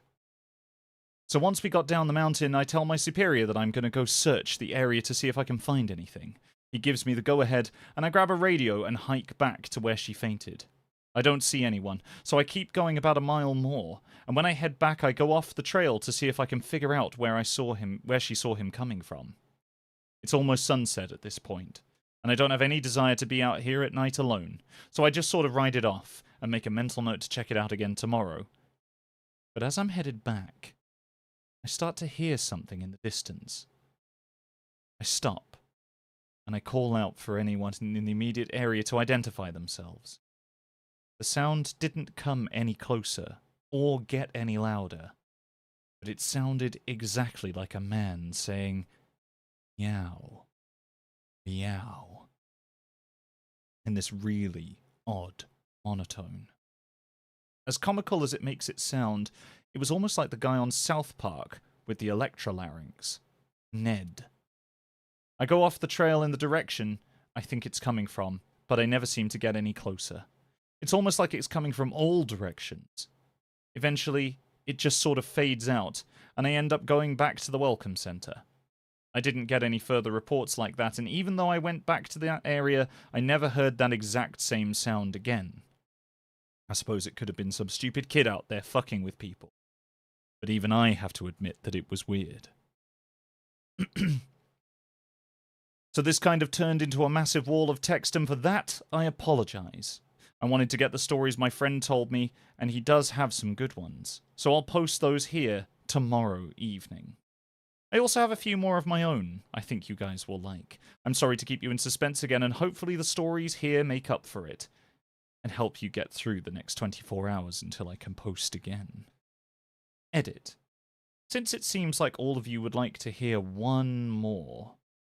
So once we got down the mountain, I tell my superior that I'm going to go search the area to see if I can find anything. He gives me the go-ahead, and I grab a radio and hike back to where she fainted. I don't see anyone, so I keep going about a mile more, and when I head back, I go off the trail to see if I can figure out where she saw him coming from. It's almost sunset at this point, and I don't have any desire to be out here at night alone, so I just sort of write it off and make a mental note to check it out again tomorrow. But as I'm headed back, I start to hear something in the distance. I stop, and I call out for anyone in the immediate area to identify themselves. The sound didn't come any closer, or get any louder, but it sounded exactly like a man saying, "Meow, meow," in this really odd monotone. As comical as it makes it sound, it was almost like the guy on South Park with the electrolarynx, Ned. I go off the trail in the direction I think it's coming from, but I never seem to get any closer. It's almost like it's coming from all directions. Eventually, it just sort of fades out, and I end up going back to the Welcome Center. I didn't get any further reports like that, and even though I went back to that area, I never heard that exact same sound again. I suppose it could have been some stupid kid out there fucking with people. But even I have to admit that it was weird. So this kind of turned into a massive wall of text, and for that, I apologize. I wanted to get the stories my friend told me, and he does have some good ones. So I'll post those here tomorrow evening. I also have a few more of my own I think you guys will like. I'm sorry to keep you in suspense again, and hopefully the stories here make up for it, and help you get through the next 24 hours until I can post again. Edit. Since it seems like all of you would like to hear one more,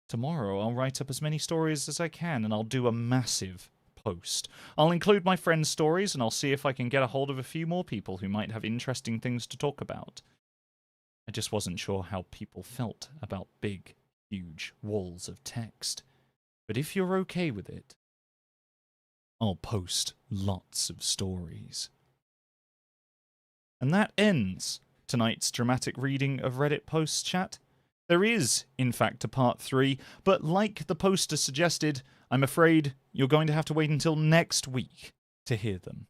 tomorrow I'll write up as many stories as I can, and I'll do a massive post. I'll include my friends' stories, and I'll see if I can get a hold of a few more people who might have interesting things to talk about. I just wasn't sure how people felt about big, huge walls of text. But if you're okay with it, I'll post lots of stories. And that ends tonight's dramatic reading of Reddit Posts Chat. There is, in fact, a part 3, but like the poster suggested, I'm afraid you're going to have to wait until next week to hear them.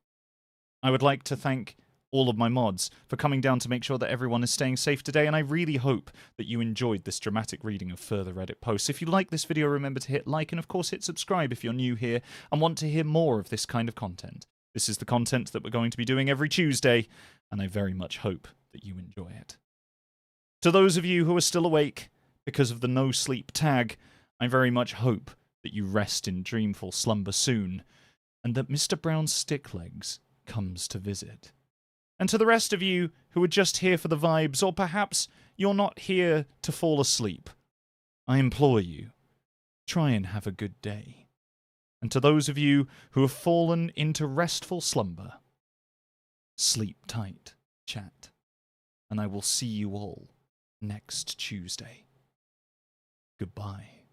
I would like to thank all of my mods for coming down to make sure that everyone is staying safe today, and I really hope that you enjoyed this dramatic reading of further Reddit posts. If you like this video, remember to hit like and of course hit subscribe if you're new here and want to hear more of this kind of content. This is the content that we're going to be doing every Tuesday, and I very much hope that you enjoy it. To those of you who are still awake because of the NoSleep tag, I very much hope that you rest in dreamful slumber soon, and that Mr. Brown's stick legs comes to visit. And to the rest of you who are just here for the vibes, or perhaps you're not here to fall asleep, I implore you, try and have a good day. And to those of you who have fallen into restful slumber, sleep tight, chat. And I will see you all next Tuesday. Goodbye.